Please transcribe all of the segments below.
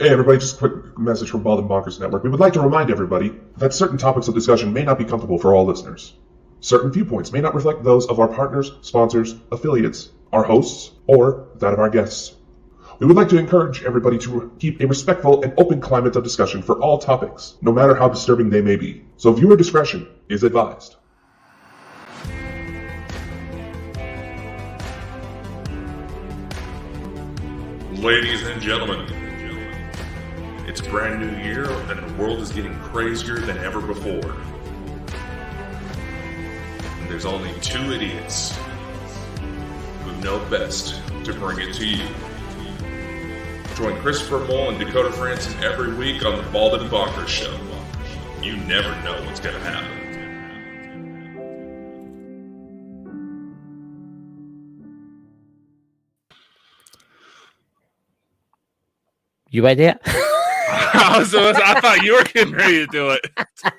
Hey everybody, just a quick message from Bald and Bonkers Network. We would like to remind everybody that certain topics of discussion may not be comfortable for all listeners. Certain viewpoints may not reflect those of our partners, sponsors, affiliates, our hosts, or that of our guests. We would like to encourage everybody to keep a respectful and open climate of discussion for all topics, no matter how disturbing they may be. So viewer discretion is advised. Ladies and gentlemen, it's a brand new year and the world is getting crazier than ever before. And there's only two idiots who know best to bring it to you. Join Christopher Mole and Dakota Francis every week on the Bald and Bonkers Show. You never know what's going to happen. You ready? I thought you were getting ready to do it.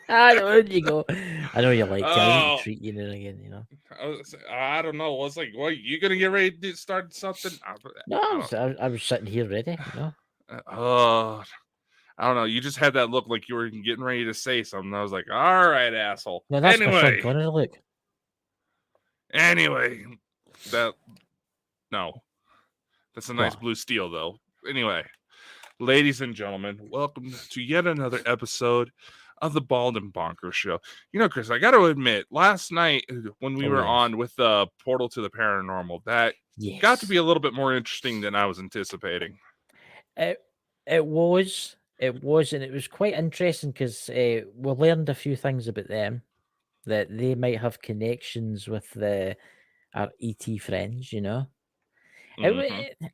I know, there you go. I know you like it. I treat you and again, you know. I don't know. What's like, what, you gonna get ready to start something? No, I was sitting here ready, you know. I don't know. You just had that look like you were getting ready to say something. I was like, all right, asshole. No, that's my Sean Connery look. Anyway, that's a nice blue steel, though. Anyway. Ladies and gentlemen, welcome to yet another episode of the Bald and Bonkers Show. You know, Chris, I got to admit, last night when we were on with the Portal to the Paranormal, that got to be a little bit more interesting than I was anticipating. It was, and it was quite interesting because we learned a few things about them, that they might have connections with our ET friends, you know. Mm-hmm.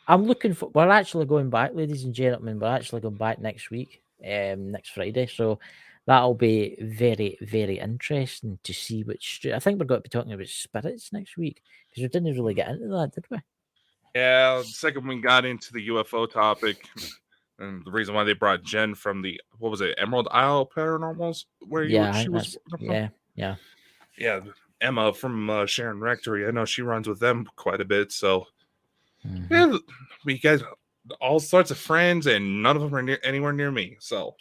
I'm looking for. We're actually going back, ladies and gentlemen. We're actually going back next week, next Friday. So that'll be very, very interesting to see which. I think we're going to be talking about spirits next week because we didn't really get into that, did we? Yeah, the second we got into the UFO topic, and the reason why they brought Jen from the Emerald Isle Paranormals, where she was. Yeah. Emma from Sharon Rectory. I know she runs with them quite a bit, so. Mm-hmm. Yeah, we got all sorts of friends, and none of them are anywhere near me. So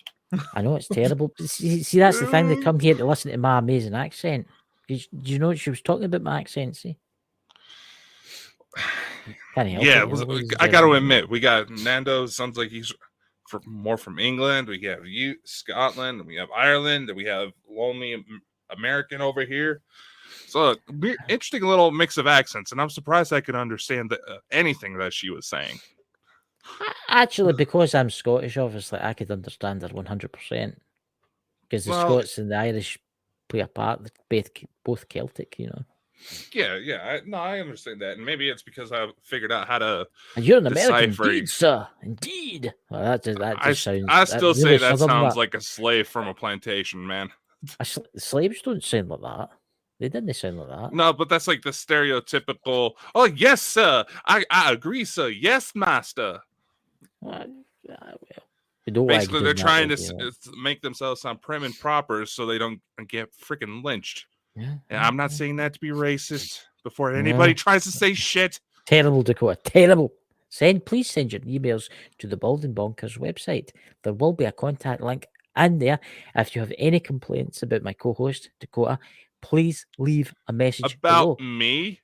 I know it's terrible. See, that's the thing. They come here to listen to my amazing accent. Do you know what she was talking about? My accent, see? Can't help it. I got to admit, we got Nando. Sounds like he's more from England. We have Scotland, and we have Ireland, and we have lonely American over here. So, interesting little mix of accents, and I'm surprised I could understand anything that she was saying. Actually, because I'm Scottish, obviously, I could understand her 100%. Because the Scots and the Irish play a part, both Celtic, you know. Yeah. I understand that, and maybe it's because I figured out how to. You're an American, indeed, sir. Indeed. Well, that just sounds. I still say that sounds like a slave from a plantation, man. Slaves don't sound like that. They didn't sound like that. No, but that's like the stereotypical. Oh yes, sir. I agree, sir. Yes, master. Basically, they're trying to make themselves sound prim and proper so they don't get freaking lynched. Yeah, and I'm not saying that to be racist. Before anybody tries to say shit. Terrible, Dakota. Terrible. Please send your emails to the Bald and Bonkers website. There will be a contact link in there. If you have any complaints about my co-host Dakota, please leave a message about below. Me.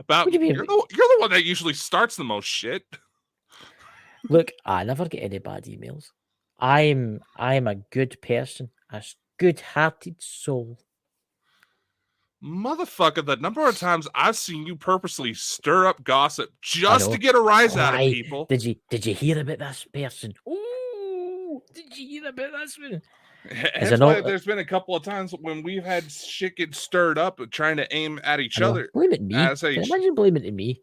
About you're the one that usually starts the most shit. Look, I never get any bad emails. I'm a good person, a good-hearted soul. Motherfucker, the number of times I've seen you purposely stir up gossip just to get a rise out of people. Did you hear about this person? Ooh, did you hear about this one? That's why there's been a couple of times when we've had shit get stirred up trying to aim at each other. Blame it me. Imagine blaming it me.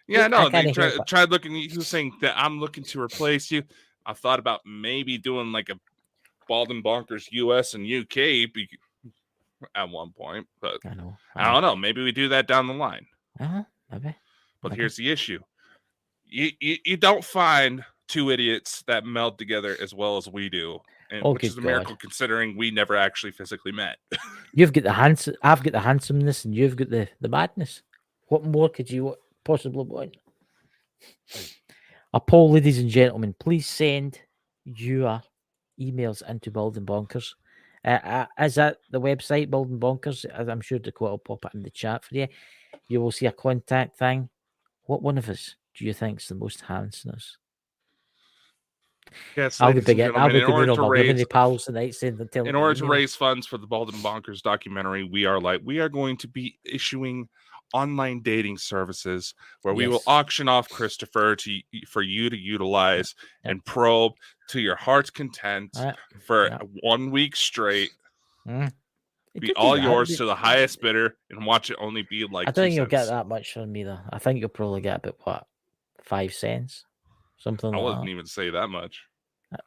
Yeah, no, they tried looking at you saying that I'm looking to replace you. I thought about maybe doing like a Bald and Bonkers US and UK at one point, but I don't know. Maybe we do that down the line. Maybe. But here's the issue. You don't find two idiots that meld together as well as we do. Which is a miracle considering we never actually physically met. You've got I've got the handsomeness, and you've got the madness. What more could you possibly want? A poll, ladies and gentlemen. Please send your emails into Bald and Bonkers. Is that the website, Bald and Bonkers? I'm sure Dakota will pop it in the chat for you. You will see a contact thing. What one of us do you think is the most handsomest? Yes, I'll be ladies and big. I'll gentlemen, be beginning on my women pals tonight saying the in order to raise funds for the Bald and Bonkers documentary, we are going to be issuing online dating services where we will auction off Christopher for you to utilize and probe to your heart's content for 1 week straight. Be all yours to the highest bidder and watch it only be like I don't think you'll get that much from me, though. I think you'll probably get about, what, 5 cents? Something like that. I wouldn't even say that much.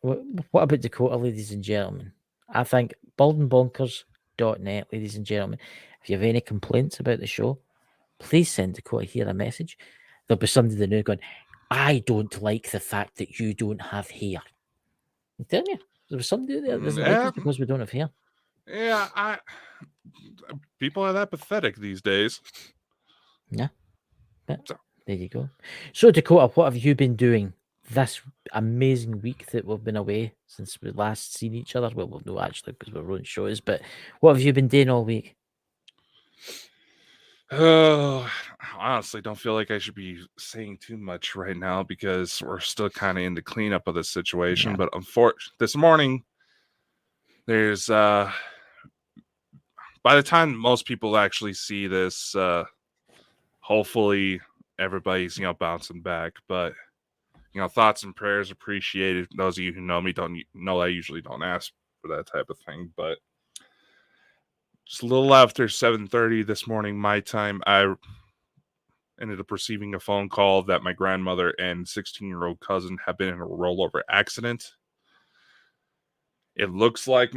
What about Dakota, ladies and gentlemen? I think baldandbonkers.net, ladies and gentlemen. If you have any complaints about the show, please send Dakota here a message. There'll be somebody there going, I don't like the fact that you don't have hair. I'm telling you, there was somebody there that doesn't like us because we don't have hair. Yeah, people are that pathetic these days. Yeah. But there you go. So, Dakota, what have you been doing this amazing week that we've been away since we last seen each other? Well, no, actually, because we're on shows, but what have you been doing all week? Oh, I honestly don't feel like I should be saying too much right now because we're still kind of in the cleanup of the situation. Yeah. But unfortunately, this morning, there's by the time most people actually see this, hopefully everybody's bouncing back. But thoughts and prayers appreciated. Those of you who know me don't know I usually don't ask for that type of thing, but just a little after 7:30 this morning, my time, I ended up receiving a phone call that my grandmother and 16-year-old cousin have been in a rollover accident. It looks like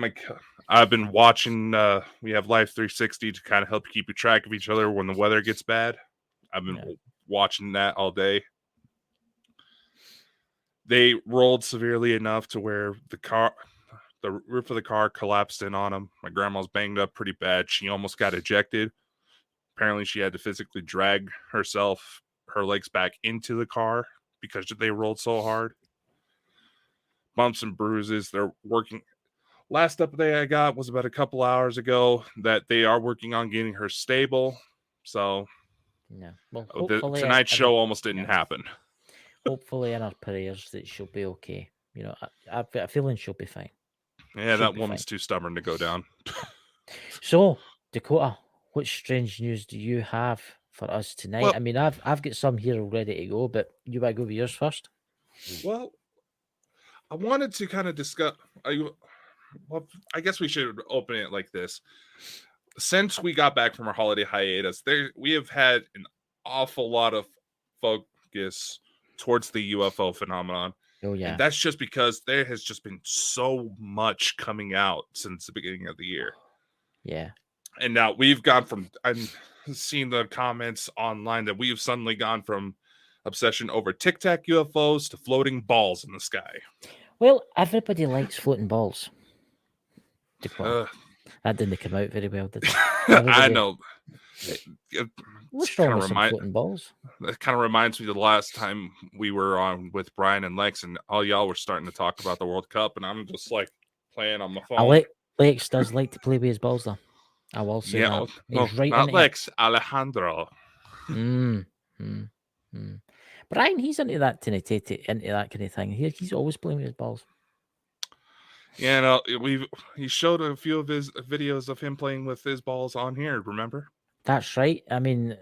I've been watching, we have Life 360 to kind of help keep track of each other when the weather gets bad. I've been watching that all day. They rolled severely enough to where the roof of the car collapsed in on them. My grandma's banged up pretty bad. She almost got ejected. Apparently, she had to physically drag her legs back into the car because they rolled so hard. Bumps and bruises. They're working. Last update I got was about a couple hours ago that they are working on getting her stable. So, well, tonight's show almost didn't happen. Hopefully, in our prayers that she'll be okay. I've got a feeling she'll be fine. Yeah, that woman's too stubborn to go down. So, Dakota, what strange news do you have for us tonight? Well, I mean, I've got some here ready to go, but you want to go with yours first? Well, I wanted to kind of discuss. I guess we should open it like this. Since we got back from our holiday hiatus, we have had an awful lot of focus towards the UFO phenomenon. Oh, yeah. And that's just because there has just been so much coming out since the beginning of the year. Yeah. And now we've gone from, I've seen the comments online that we have suddenly gone from obsession over Tic Tac UFOs to floating balls in the sky. Well, everybody likes floating balls. That didn't come out very well, did it? I know. What's wrong with some floating balls? That kind of reminds me of the last time we were on with Brian and Lex, and all y'all were starting to talk about the World Cup, and I'm just like playing on my phone. Lex does like to play with his balls, though. I will say that. Well, right not Lex, Alejandro. Brian, he's into that kind of thing. He's always playing with his balls. Yeah, no, he showed a few of his videos of him playing with his balls on here. Remember? That's right. I mean,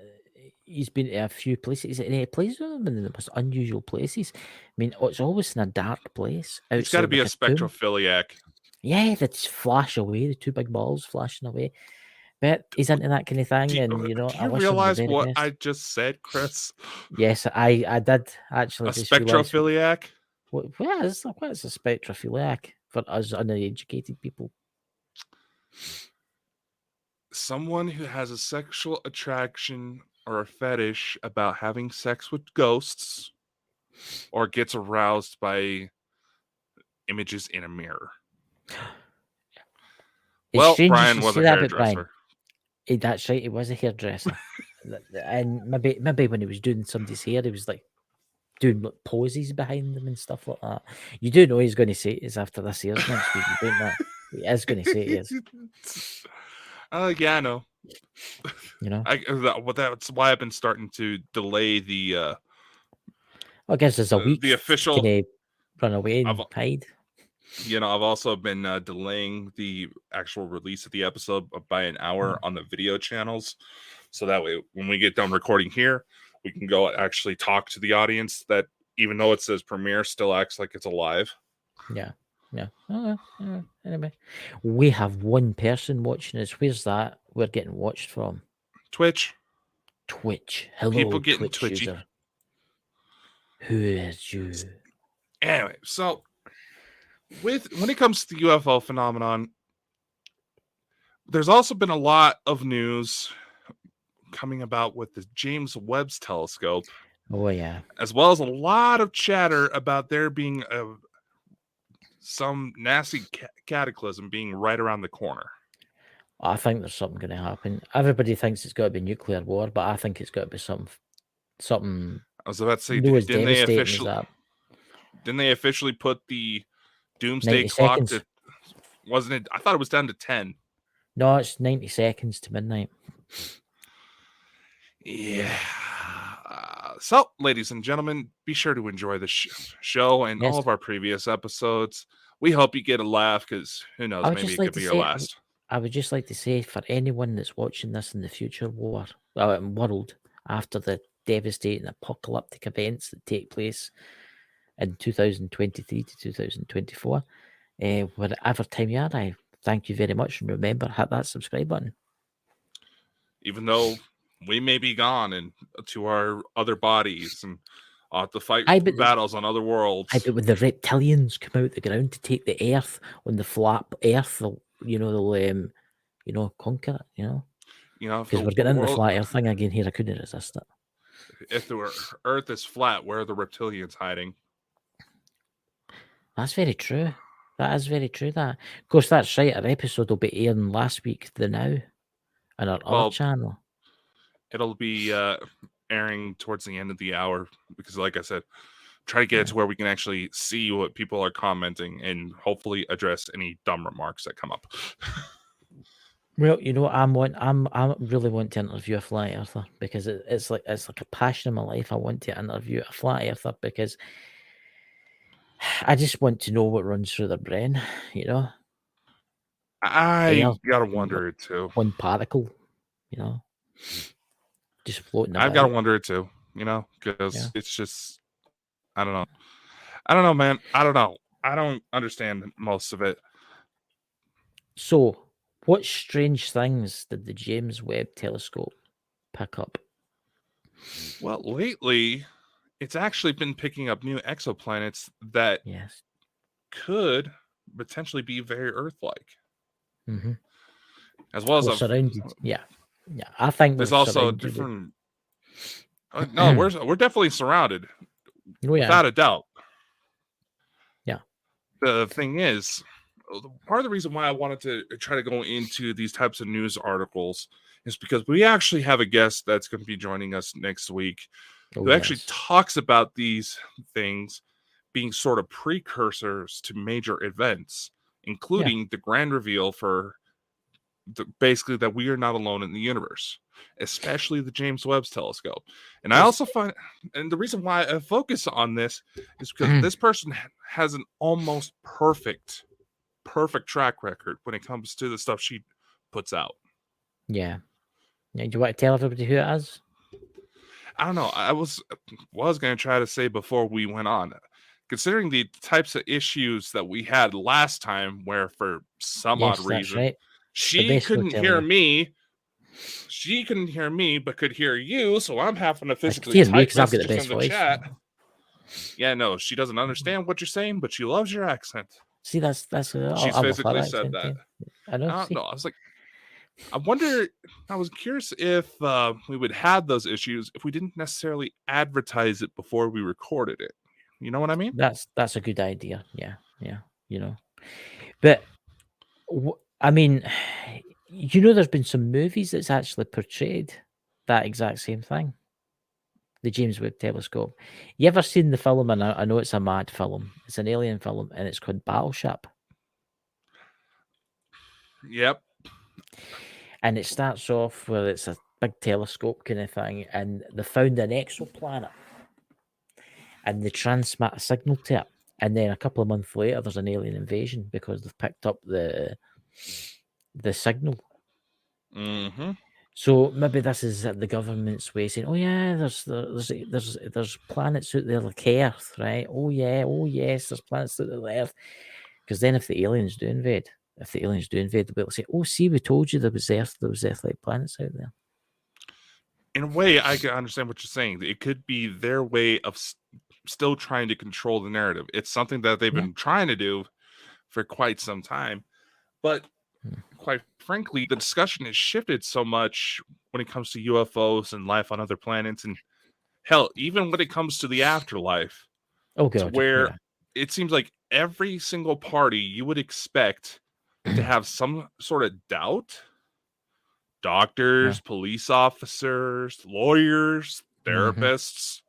he's been to a few places, and he plays with them in the most unusual places. I mean, it's always in a dark place. He's got to be a spectrophiliac. Yeah, they just flash away. The two big balls flashing away. But he's into that kind of thing, do you realize what I just said, Chris? Yes, I did actually. A spectrophiliac. What is a spectrophiliac for us uneducated people? Someone who has a sexual attraction or a fetish about having sex with ghosts, or gets aroused by images in a mirror. Well, Brian was a hairdresser. That's right, he was a hairdresser. And maybe when he was doing somebody's hair, he was like, doing like, poses behind them and stuff like that. You do know he's going to say it is after this year's next week. You don't know. He is going to say it is. Yeah, I know. You know, That's why I've been starting to delay the. I guess there's a week. The official. Can run away and hide. You know, I've also been delaying the actual release of the episode by an hour on the video channels, so that way when we get done recording here, we can go actually talk to the audience. That even though it says premiere, still acts like it's alive. Yeah. Anyway, we have one person watching us. Where's that? We're getting watched from Twitch. Hello, people getting Twitch twitchy. User. Who is you? Anyway, so when it comes to the UFO phenomenon, there's also been a lot of news coming about with the James Webb Telescope. Oh yeah, as well as a lot of chatter about there being some nasty cataclysm being right around the corner. I think there's something going to happen. Everybody thinks it's got to be nuclear war, but I think it's got to be something. I was about to say, didn't they officially put the doomsday clock seconds. to? Wasn't it? I thought it was down to 10. No, it's 90 seconds to midnight. Yeah. So, ladies and gentlemen, be sure to enjoy the show and all of our previous episodes. We hope you get a laugh because who knows, maybe it could be your last. I would just like to say, for anyone that's watching this in the future world after the devastating apocalyptic events that take place in 2023 to 2024, whatever time you are, I thank you very much. And remember, hit that subscribe button. Even though we may be gone and to our other bodies and have to fight battles on other worlds. I bet when the reptilians come out the ground to take the Earth on the flat Earth, they'll conquer it. Because we're getting into the flat Earth thing again here. I couldn't resist it. If the Earth is flat, where are the reptilians hiding? That's very true. That is very true. That, of course, that's right. Our episode will be airing last week, the now, on our other channel. It'll be airing towards the end of the hour because, like I said, try to get it to where we can actually see what people are commenting and hopefully address any dumb remarks that come up. Well, I really want to interview a flat earther because it's like a passion in my life. I want to interview a flat earther because I just want to know what runs through their brain. I gotta wonder it too. One particle, just floating about. I've got to wonder it too, because it's just, I don't know, man. I don't know. I don't understand most of it. So, what strange things did the James Webb Telescope pick up? Well, lately, it's actually been picking up new exoplanets that could potentially be very Earth-like. Mm-hmm. As well as surrounded. Yeah, I think there's also different. No, we're definitely surrounded, without a doubt. Yeah. The thing is, part of the reason why I wanted to try to go into these types of news articles is because we actually have a guest that's going to be joining us next week who actually talks about these things being sort of precursors to major events, including the grand reveal for basically that we are not alone in the universe, especially the James Webb Telescope. And I also find, and the reason why I focus on this is because this person has an almost perfect track record when it comes to the stuff she puts out. Yeah. Do you want to tell everybody who it is? I don't know. I was going to try to say before we went on, considering the types of issues that we had last time, where for some odd reason she couldn't hear me. She couldn't hear me, but could hear you. So I'm having to physically type messages in the chat. Yeah, no, she doesn't understand what you're saying, but she loves your accent. See, that's she's physically said that. I know. No, I was like, I was curious if we would have those issues if we didn't necessarily advertise it before we recorded it. You know what I mean? That's a good idea. Yeah. But I mean, there's been some movies that's actually portrayed that exact same thing. the James Webb Telescope. You ever seen the film? And I know it's a mad film. It's an alien film, and it's called Battleship. Yep. And it starts off where it's a big telescope kind of thing, and they found an exoplanet, and they transmit a signal to it. And then a couple of months later, there's an alien invasion because they've picked up the signal. Mm-hmm. So maybe this is the government's way saying, "Oh yeah, there's planets out there like Earth, right? Oh yeah, oh yes, there's planets out there like Earth." Because then, if the aliens do invade, they'll be able to say, "Oh, see, we told you there was Earth-like planets out there." In a way, I can understand what you're saying. It could be their way of still trying to control the narrative. It's something that they've been trying to do for quite some time, but quite frankly, the discussion has shifted so much when it comes to UFOs and life on other planets, and hell, even when it comes to the afterlife. Oh god, where it seems like every single party you would expect to have some sort of doubt. Doctors, police officers, lawyers, therapists.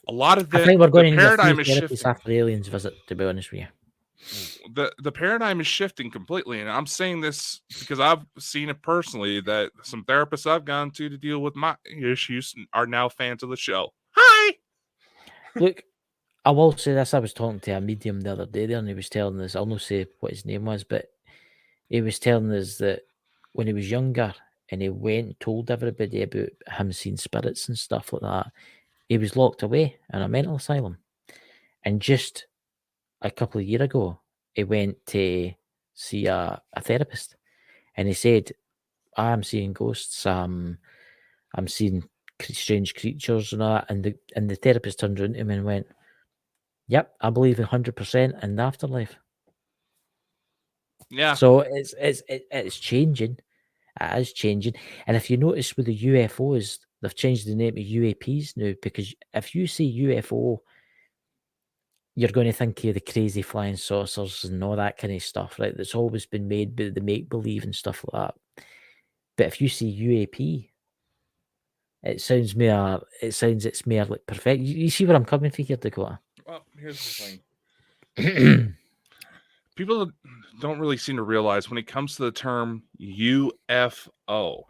A lot of I think we're going the to paradigm need is a shifting. after aliens visit, to be honest with you. The paradigm is shifting completely, and I'm saying this because I've seen it personally that some therapists I've gone to deal with my issues are now fans of the show. Hi! Look, I will say this. I was talking to a medium the other day there, and he was telling us, I'll not say what his name was, but he was telling us that when he was younger and he went and told everybody about him seeing spirits and stuff like that, he was locked away in a mental asylum. And just a couple of years ago, he went to see a therapist, and he said, "I'm seeing ghosts. I'm seeing strange creatures and all that." And the therapist turned around to him and went, "Yep, I believe 100% in the afterlife." Yeah. So it's changing. It is changing. And if you notice with the UFOs, they've changed the name to UAPs now, because if you say UFO, you're going to think of the crazy flying saucers and all that kind of stuff, right? That's always been made by the make-believe and stuff like that. But if you say UAP, it's more like perfect. You see where I'm coming from here, Dakota? Well, here's the thing. People don't really seem to realize when it comes to the term UFO,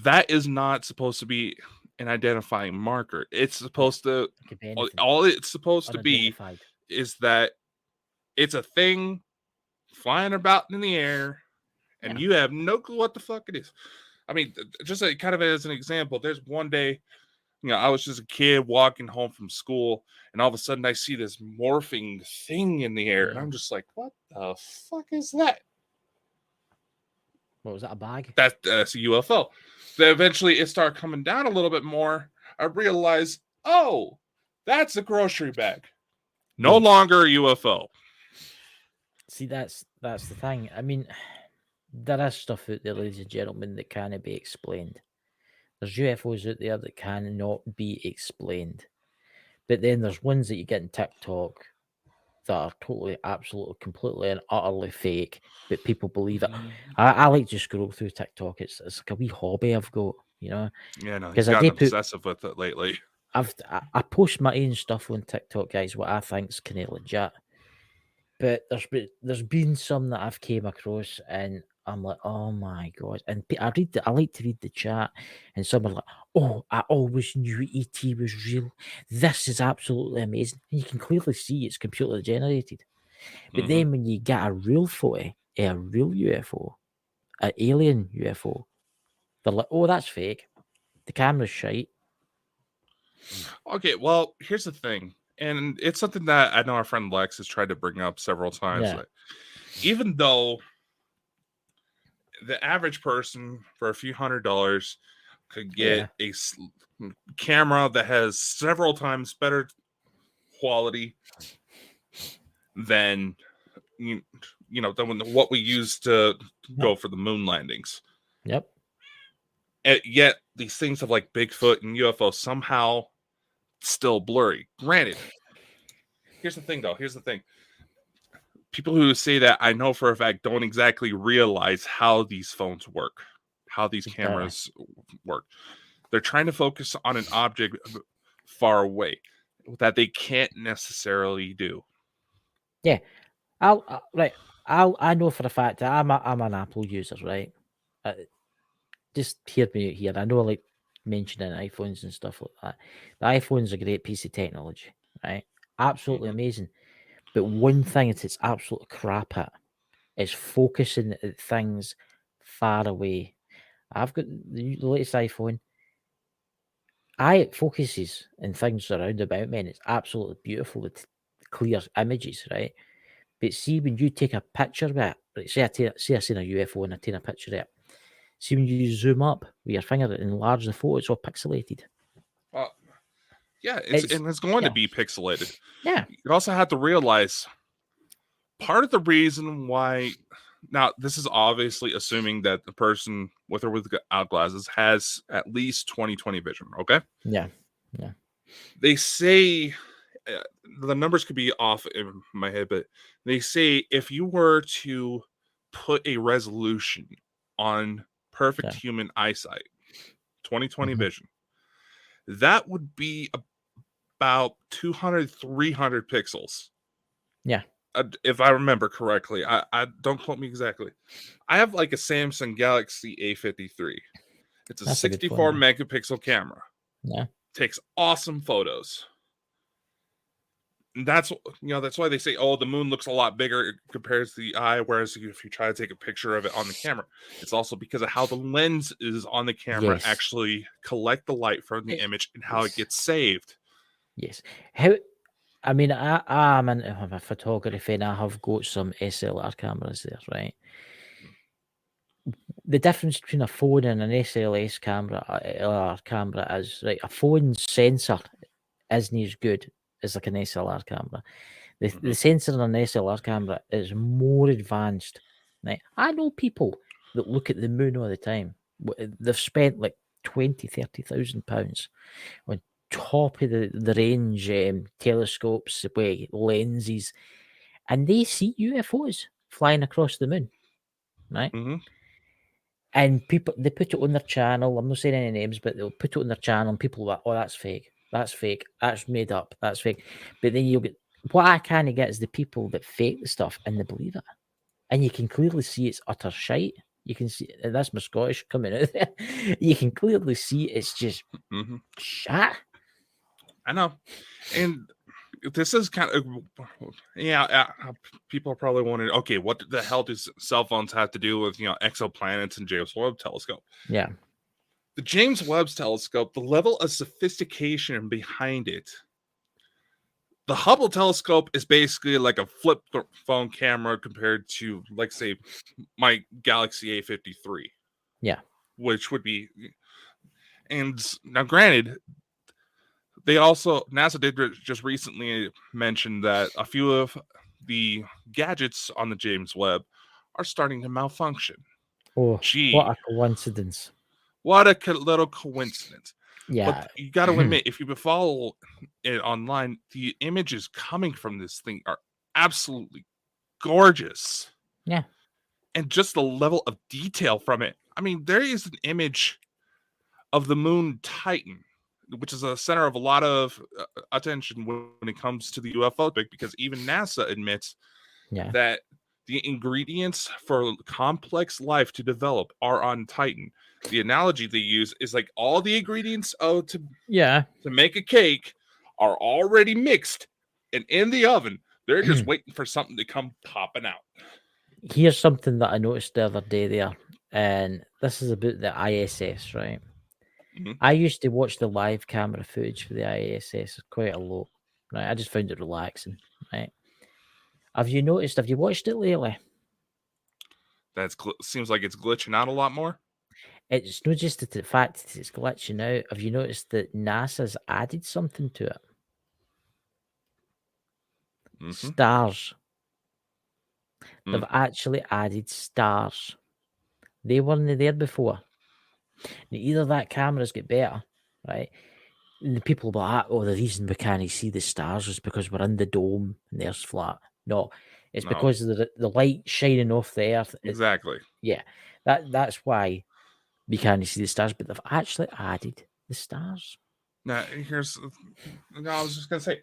that is not supposed to be an identifying marker. It's supposed to, all it's supposed to be is that it's a thing flying about in the air and you have no clue what the fuck it is. I mean, just kind of as an example, there's one day, I was just a kid walking home from school, and all of a sudden I see this morphing thing in the air, and I'm just like, what the fuck is that? What was that, a bag? That's a UFO. Then eventually it started coming down a little bit more. I realized, oh, that's a grocery bag. No longer a UFO. See, that's the thing. I mean, there is stuff out there, ladies and gentlemen, that can't be explained. There's UFOs out there that cannot be explained. But then there's ones that you get in TikTok that are totally, absolutely, completely and utterly fake, but people believe it. I like to scroll through TikTok. It's like a wee hobby I've got, Yeah, no, because he's gotten obsessive with it lately. I post my own stuff on TikTok, guys, what I think's kind of legit. But there's been some that I've came across, and I'm like, oh my god! And I like to read the chat, and some are like, oh, I always knew ET was real. This is absolutely amazing, and you can clearly see it's computer generated. But then when you get a real photo, a real UFO, an alien UFO, they're like, oh, that's fake. The camera's shite. Okay, well, here's the thing. And it's something that I know our friend Lex has tried to bring up several times. Yeah. Even though the average person for a few $100s could get a camera that has several times better quality than than what we used to go for the moon landings. Yep. And yet these things of like Bigfoot and UFO somehow still blurry. Granted, here's the thing though. People who say that, I know for a fact, don't exactly realize how these phones work, how these cameras work. They're trying to focus on an object far away that they can't necessarily do. Yeah, I know for a fact that I'm an Apple user, right? Just hear me out here. I know I like mentioning iPhones and stuff like that. The iPhone's a great piece of technology, right? Absolutely amazing. But one thing it's absolute crap at is focusing at things far away. I've got the latest iPhone. It focuses in things around about me, and it's absolutely beautiful with clear images, right? But see, when you take a picture of it, like say I seen a UFO and I take a picture of it. See, when you zoom up with your finger and enlarge the photo, it's all pixelated. Yeah, it's going to be pixelated. Yeah. You also have to realize part of the reason why. Now, this is obviously assuming that the person with or without glasses has at least 20/20 vision. Okay. Yeah. They say the numbers could be off in my head, but they say if you were to put a resolution on perfect human eyesight, 20/20 vision, that would be about 200, 300 pixels. Yeah. If I remember correctly. I don't quote me exactly. I have like a Samsung Galaxy A53. It's a 64 megapixel camera. Yeah. Takes awesome photos. And that's why they say, oh, the moon looks a lot bigger compared to the eye, whereas if you try to take a picture of it on the camera, it's also because of how the lens is on the camera actually collect the light from the image and how it gets saved. Yes. I'm into photography and I have got some SLR cameras there, right? The difference between a phone and an SLS camera is, right, a phone's sensor isn't as good as like an SLR camera. The sensor on an SLR camera is more advanced. Right? I know people that look at the moon all the time. They've spent like 20,000, 30,000 pounds on top of the range telescopes with lenses, and they see UFOs flying across the moon, right? And people, they put it on their channel. I'm not saying any names, but they'll put it on their channel, and people are like, "Oh, that's fake. That's fake. That's made up. That's fake." But then you'll get what I kind of get is the people that fake the stuff and they believe it, and you can clearly see it's utter shite. You can see that's my Scottish coming out there. You can clearly see it's just shit. I know, and this is kind of people are probably wondering, okay, what the hell does cell phones have to do with exoplanets and James Webb Telescope? Yeah, the James Webb Telescope, the level of sophistication behind it. The Hubble telescope is basically like a flip phone camera compared to, like, say, my Galaxy A53. Yeah, which would be, and now granted, NASA did just recently mention that a few of the gadgets on the James Webb are starting to malfunction. Oh, gee, what a coincidence! What a little coincidence. Yeah, but you got to admit, if you follow it online, the images coming from this thing are absolutely gorgeous. Yeah, and just the level of detail from it. I mean, there is an image of the moon Titan, which is a center of a lot of attention when it comes to the UFO thing, because even NASA admits that the ingredients for complex life to develop are on Titan. The analogy they use is like all the ingredients to make a cake are already mixed and in the oven. They're just waiting for something to come popping out. Here's something that I noticed the other day there, and this is about the ISS, right? I used to watch the live camera footage for the ISS quite a lot, right? I just found it relaxing, right? Have you watched it lately? Seems like it's glitching out a lot more. It's not just the fact that it's glitching out. Have you noticed that NASA's added something to it? Stars. They've actually added stars. They weren't there before. Now, either that camera's get better, right? And the people will be like, oh, the reason we can't see the stars is because we're in the dome and the Earth's flat. No, it's because of the light shining off the Earth. Exactly. Yeah, that's why we can't see the stars. But they've actually added the stars. Now, I was just gonna say,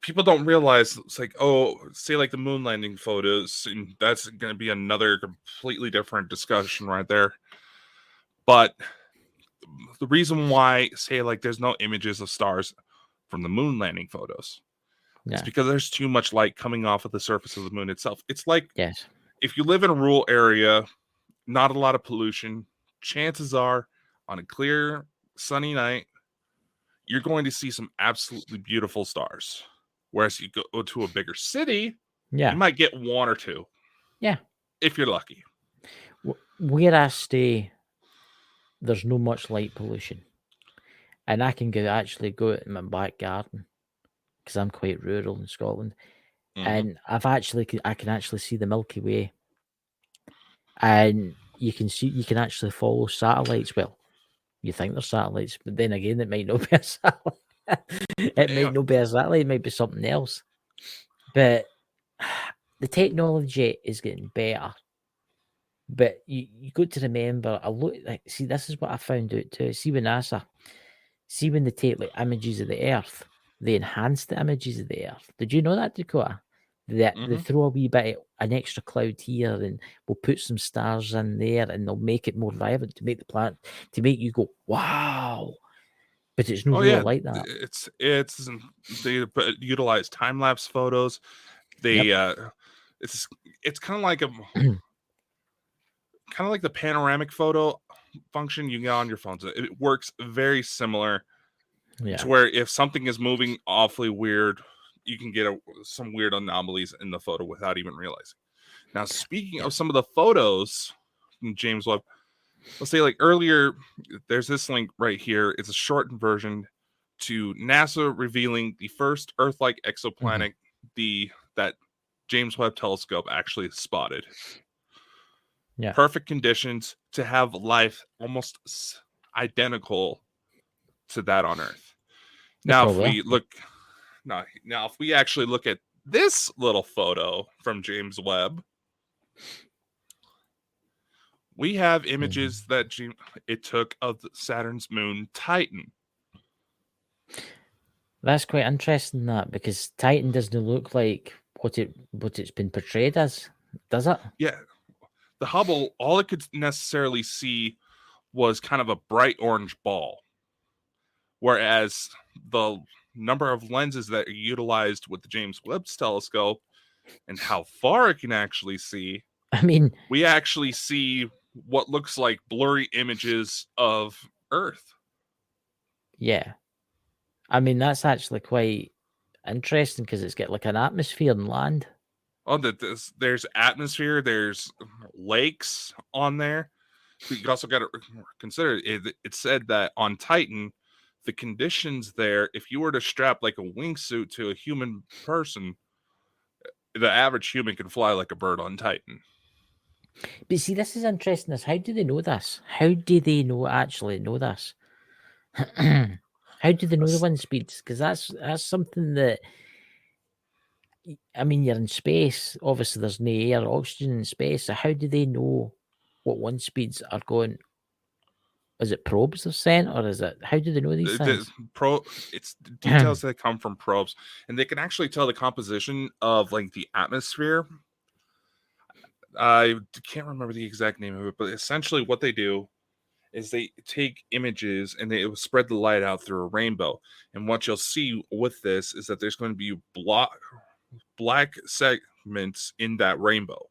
people don't realize it's like, say like the moon landing photos, and that's gonna be another completely different discussion right there. But the reason why, say, like, there's no images of stars from the moon landing photos is because there's too much light coming off of the surface of the moon itself. It's like, Yes. if you live in a rural area, not a lot of pollution, chances are on a clear, sunny night, you're going to see some absolutely beautiful stars. Whereas you go to a bigger city, you might get one or two. Yeah. If you're lucky. Where I stay, there's no much light pollution. And I can actually go out in my back garden because I'm quite rural in Scotland. And I can actually see the Milky Way. And you can actually follow satellites. Well, you think they're satellites, but then again, it might not be a satellite. Might not be a satellite, it might be something else. But the technology is getting better. But you got to remember, this is what I found out too. See, when NASA, when they take like images of the Earth, they enhance the images of the Earth. Did you know that, Dakota? That they throw a wee bit of an extra cloud here, and we'll put some stars in there, and they'll make it more vibrant to make the planet, to make you go, wow. But it's not really like that. They utilize time lapse photos. They it's kind of like the panoramic photo function you get on your phones. It works very similar to where if something is moving awfully weird, you can get some weird anomalies in the photo without even realizing. Now, speaking of some of the photos from James Webb, let's say like earlier, there's this link right here. It's a shortened version to NASA revealing the first Earth-like exoplanet that James Webb Telescope actually spotted. Yeah. Perfect conditions to have life almost identical to that on Earth. Now, if we actually look at this little photo from James Webb, we have images that it took of Saturn's moon Titan. That's quite interesting, that, because Titan doesn't look like what it's been portrayed as, does it? Yeah. The Hubble, all it could necessarily see was kind of a bright orange ball. Whereas the number of lenses that are utilized with the James Webb Telescope and how far it can actually see, I mean, we actually see what looks like blurry images of Earth. Yeah. I mean, that's actually quite interesting because it's got like an atmosphere and land. Oh, there's atmosphere, there's lakes on there. But you also got to consider it said that on Titan, the conditions there, if you were to strap like a wingsuit to a human person, the average human can fly like a bird on Titan. But see, this is interesting. How do they know this? How do they actually know this? How do they know the wind speeds? Because that's something that, I mean, you're in space. Obviously, there's no air, oxygen in space. So how do they know what wind speeds are going? Is it probes they're sent, or is it? How do they know these things? It's details that come from probes, and they can actually tell the composition of like the atmosphere. I can't remember the exact name of it, but essentially what they do is they take images and they spread the light out through a rainbow. And what you'll see with this is that there's going to be black segments in that rainbow.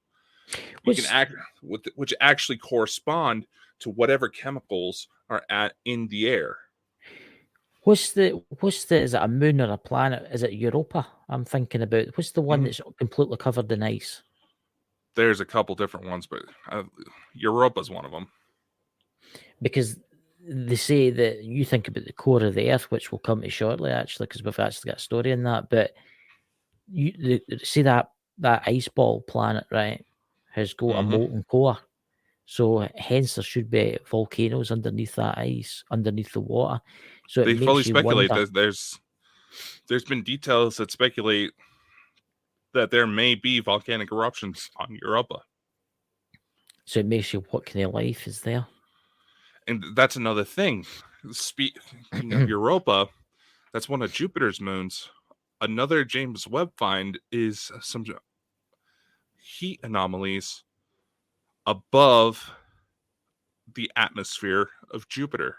Which actually correspond to whatever chemicals are in the air. What's the is it a moon or a planet? Is it Europa? I'm thinking about. What's the one that's completely covered in ice? There's a couple different ones, but Europa's one of them. Because they say that you think about the core of the Earth, which we'll come to shortly, actually, because we've actually got a story in that. But you see that ice ball planet, right, has got a molten core. So hence there should be volcanoes underneath that ice, underneath the water. So they fully speculate that there's been details that speculate that there may be volcanic eruptions on Europa. So it makes you, what kind of life is there? And that's another thing. speaking of Europa, that's one of Jupiter's moons. Another James Webb find is some heat anomalies above the atmosphere of Jupiter,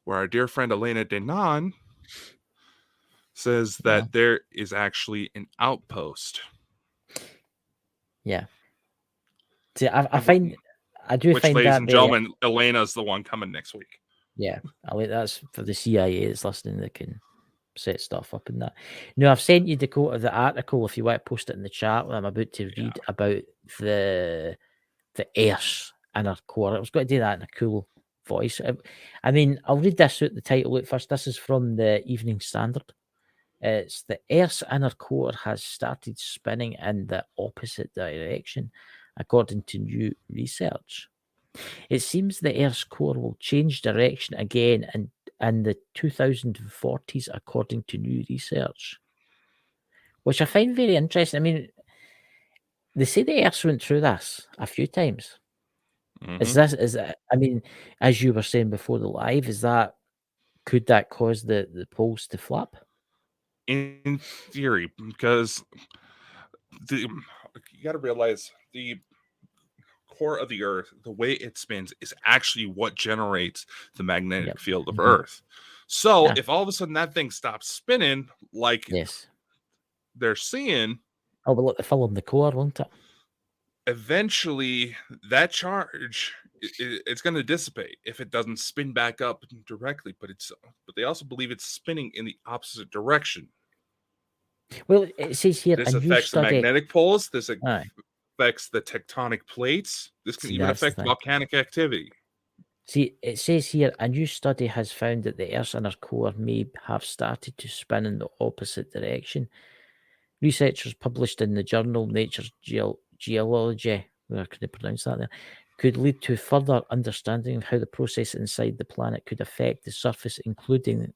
where our dear friend Elena Denon says that there is actually an outpost. Yeah. See, I find ladies that and very... gentlemen, Elena's the one coming next week. Yeah, that's for the CIA that's listening that can set stuff up and that. No, I've sent you the article if you want to post it in the chat. I'm about to read about the Earth's inner core. I was going to do that in a cool voice. I mean, I'll read this out the title out first. This is from the Evening Standard. It's the Earth's inner core has started spinning in the opposite direction, according to new research. It seems the Earth's core will change direction again in the 2040s, according to new research, which I find very interesting. I mean, they say the Earth went through this a few times. I mean, as you were saying before the live, could that cause the poles to flap? In theory, because you got to realize the core of the Earth, the way it spins, is actually what generates the magnetic field of Earth. So if all of a sudden that thing stops spinning, like they're seeing, oh, but look, they fill in the core, won't it? Eventually, that charge it's going to dissipate if it doesn't spin back up directly. But they also believe it's spinning in the opposite direction. Well, it says here this affects the magnetic poles. This affects the tectonic plates. This can even affect volcanic activity. See, it says here a new study has found that the Earth's inner core may have started to spin in the opposite direction. Researchers published in the journal Nature Geology, where can I pronounce that there, could lead to further understanding of how the process inside the planet could affect the surface, including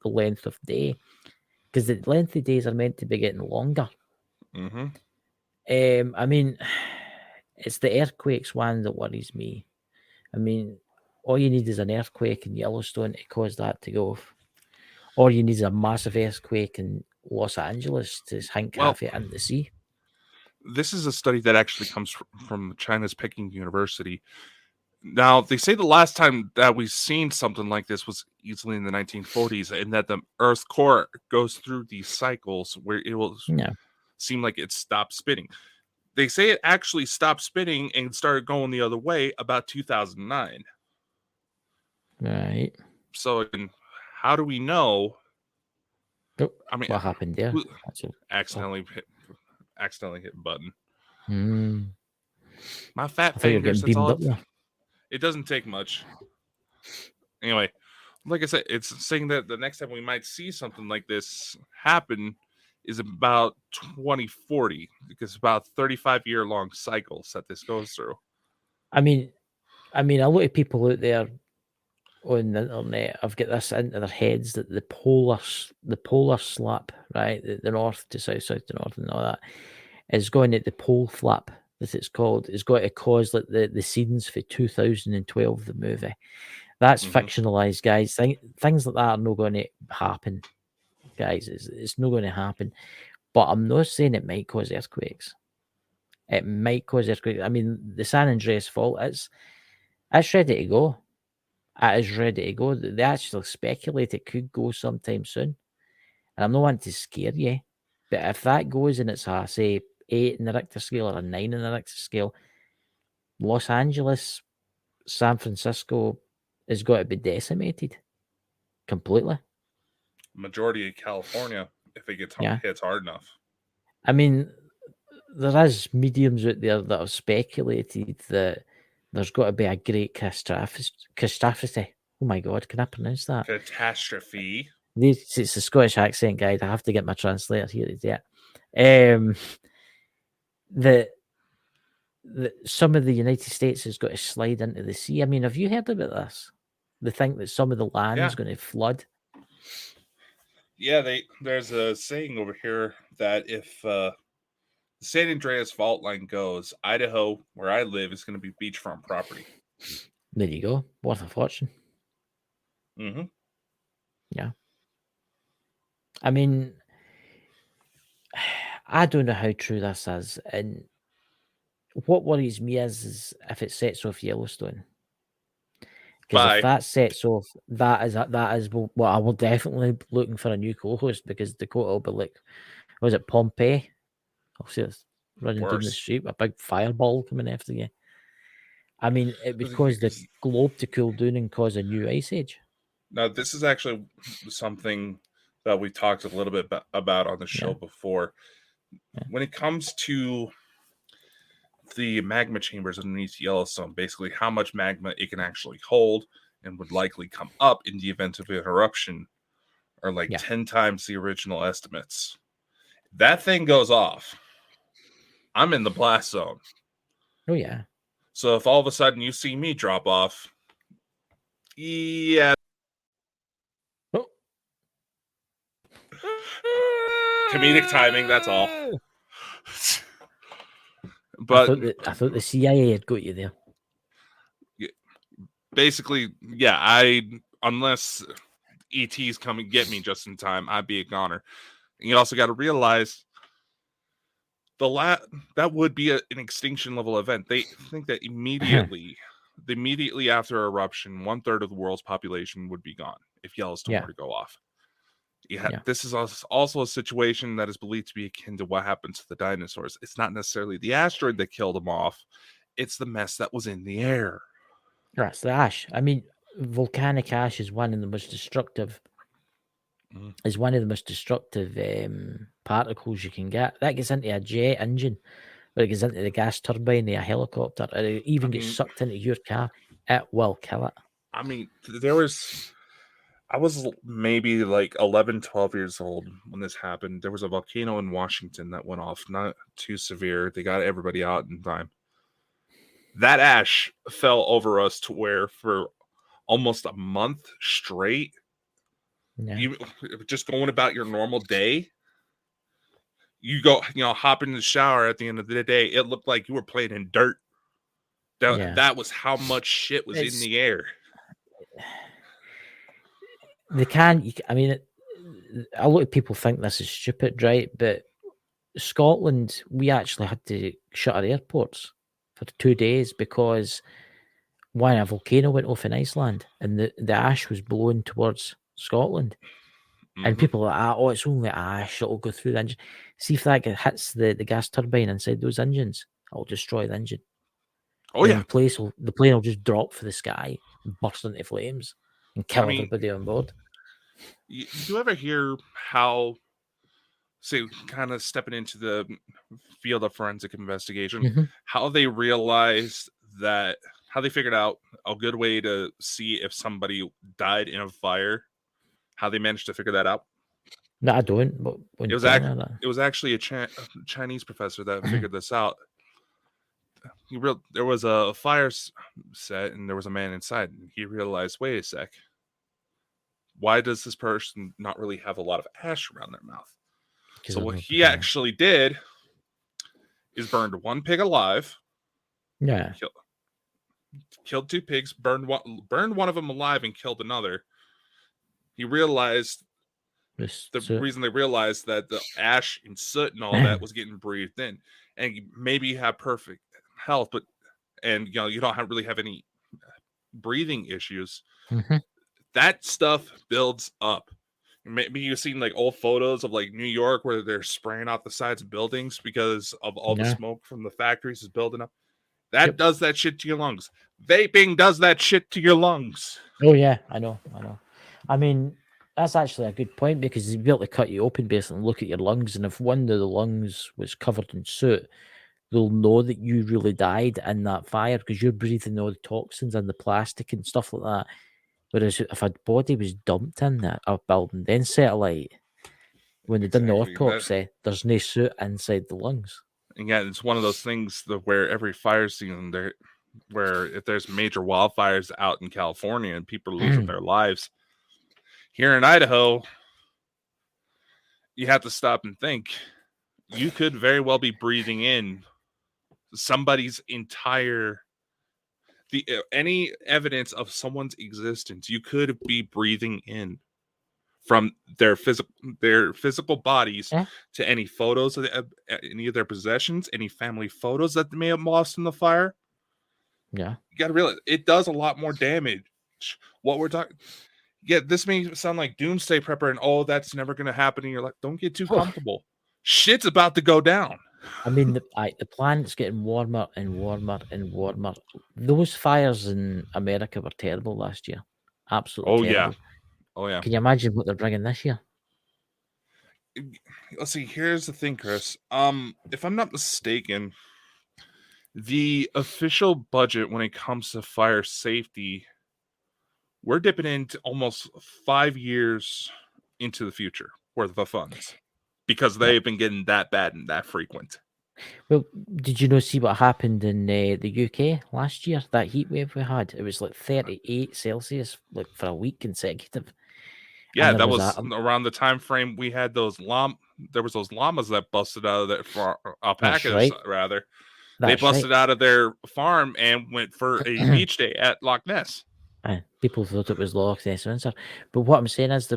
the length of day. Because the length of days are meant to be getting longer. I mean, it's the earthquakes one that worries me. I mean, all you need is an earthquake in Yellowstone to cause that to go off. All you need is a massive earthquake in Los Angeles to sink half it in the sea. This is a study that actually comes from China's Peking University. Now, they say the last time that we've seen something like this was easily in the 1940s, and that the Earth's core goes through these cycles where it will seem like it stopped spinning. They say it actually stopped spinning and started going the other way about 2009. Right. So, how do we know? I mean, what happened there? Accidentally hit a button. My fat fingers. That's all. It doesn't take much. Anyway, like I said, it's saying that the next time we might see something like this happen is about 2040, because about 35-year-long cycles that this goes through. I mean, a lot of people out there on the internet have got this into their heads that the polar slap, right, the north to south, south to north, and all that is going at the pole flap, as it's called, is going to cause like the scenes for 2012, the movie. That's fictionalized, guys. Things like that are not going to happen, guys. It's not going to happen. But I'm not saying it might cause earthquakes. It might cause earthquakes. I mean, the San Andreas fault, it's ready to go. It is ready to go. They actually speculate it could go sometime soon. And I'm not wanting to scare you, but if that goes and it's say 8 in the Richter scale or a 9 in the Richter scale, Los Angeles, San Francisco is going to be decimated completely. Majority of California, if it gets hits hard enough. I mean, there is mediums out there that have speculated that there's got to be a great catastrophe. Oh my God, can I pronounce that? Catastrophe. It's a Scottish accent guide. I have to get my translator here to do it. Some of the United States has got to slide into the sea. I mean, have you heard about this? They think that some of the land is going to flood. Yeah, there's a saying over here that if the San Andreas fault line goes, Idaho, where I live, is going to be beachfront property. There you go. Worth a fortune. Mm-hmm. Yeah. I mean, I don't know how true this is, and what worries me is if it sets off Yellowstone. Because if Bye. that sets off, that is what I will definitely be looking for a new co-host, because Dakota will be like, was it Pompeii? I'll see us running down the Worse. street with a big fireball coming after you. I mean, it would cause the Because- globe to cool down and cause a new ice age. Now, this is actually something that we talked a little bit about on the show before. Yeah. When it comes to the magma chambers underneath Yellowstone, basically how much magma it can actually hold and would likely come up in the event of an eruption are like 10 times the original estimates. That thing goes off, I'm in the blast zone. Oh, yeah. So if all of a sudden you see me drop off, yeah. Oh. Comedic timing, that's all. But I thought the CIA had got you there. Basically, unless ETs come and get me just in time, I'd be a goner. And you also got to realize that would be an extinction level event. They think that immediately after eruption, 1/3 of the world's population would be gone if Yellowstone were to go off. This is also a situation that is believed to be akin to what happened to the dinosaurs. It's not necessarily the asteroid that killed them off; it's the mess that was in the air. That's the ash. I mean, volcanic ash is one of the most destructive. Is one of the most destructive particles you can get. That gets into a jet engine, but it gets into the gas turbine of a helicopter, or it even gets sucked into your car. It will kill it. I mean, I was maybe like 11, 12 years old when this happened. There was a volcano in Washington that went off, not too severe. They got everybody out in time. That ash fell over us to where for almost a month straight, you just going about your normal day. You go, hop in the shower at the end of the day. It looked like you were playing in dirt. That was how much shit was in the air. I mean, a lot of people think this is stupid, right? But Scotland, we actually had to shut our airports for 2 days because a volcano went off in Iceland and the ash was blown towards Scotland. And people are like, oh, it's only ash, it'll go through the engine. See if that hits the gas turbine inside those engines, it'll destroy the engine. Oh, and the plane will just drop for the sky, burst into flames, and kill everybody on board. You ever hear how, say, kind of stepping into the field of forensic investigation, how they figured out a good way to see if somebody died in a fire, how they managed to figure that out? No, I don't. But it was actually a Chinese professor that figured this out. There was a fire set and there was a man inside, and he realized, wait a sec, why does this person not really have a lot of ash around their mouth? So what he actually did is burned one pig alive. Yeah. Killed 2 pigs, burned one of them alive and killed another. He realized the reason they realized that the ash and soot and all that was getting breathed in, and maybe you have perfect health, but you don't really have any breathing issues. That stuff builds up. Maybe you've seen like old photos of like New York where they're spraying out the sides of buildings because of all the smoke from the factories is building up. That does that shit to your lungs. Vaping does that shit to your lungs. Oh yeah, I know. I mean, that's actually a good point, because you'll be able to cut you open basically and look at your lungs, and if one of the lungs was covered in soot, they'll know that you really died in that fire because you're breathing all the toxins and the plastic and stuff like that. Whereas if a body was dumped in a building, then satellite, when they done the autopsy, there's no soot inside the lungs. And yeah, it's one of those things where every fire season, where if there's major wildfires out in California and people are losing their lives, here in Idaho, you have to stop and think. You could very well be breathing in somebody's entire any evidence of someone's existence you could be breathing in from their physical bodies Yeah. to any photos of any of their possessions, any family photos that they may have lost in the fire. Yeah. You got to realize it does a lot more damage. What we're talking, yeah, this may sound like doomsday prepper, and oh, that's never going to happen. And you're like, don't get too comfortable. Shit's about to go down. I mean, the planet's getting warmer and warmer and warmer. Those fires in America were terrible last year. Absolutely terrible. Oh yeah. Can you imagine what they're bringing this year? Let's see. Here's the thing, Chris. If I'm not mistaken, the official budget when it comes to fire safety, we're dipping into almost 5 years into the future worth of funds because they've been getting that bad and that frequent. Well, did you see what happened in the UK last year? That heat wave we had, it was like 38 Celsius, like for a week consecutive. Yeah, that was around the time frame we had those there was those llamas that busted out of there for alpacas, right. rather. That's they busted out of their farm and went for a beach day at Loch Ness. People thought it was Loch Ness Windsor, but what I'm saying is they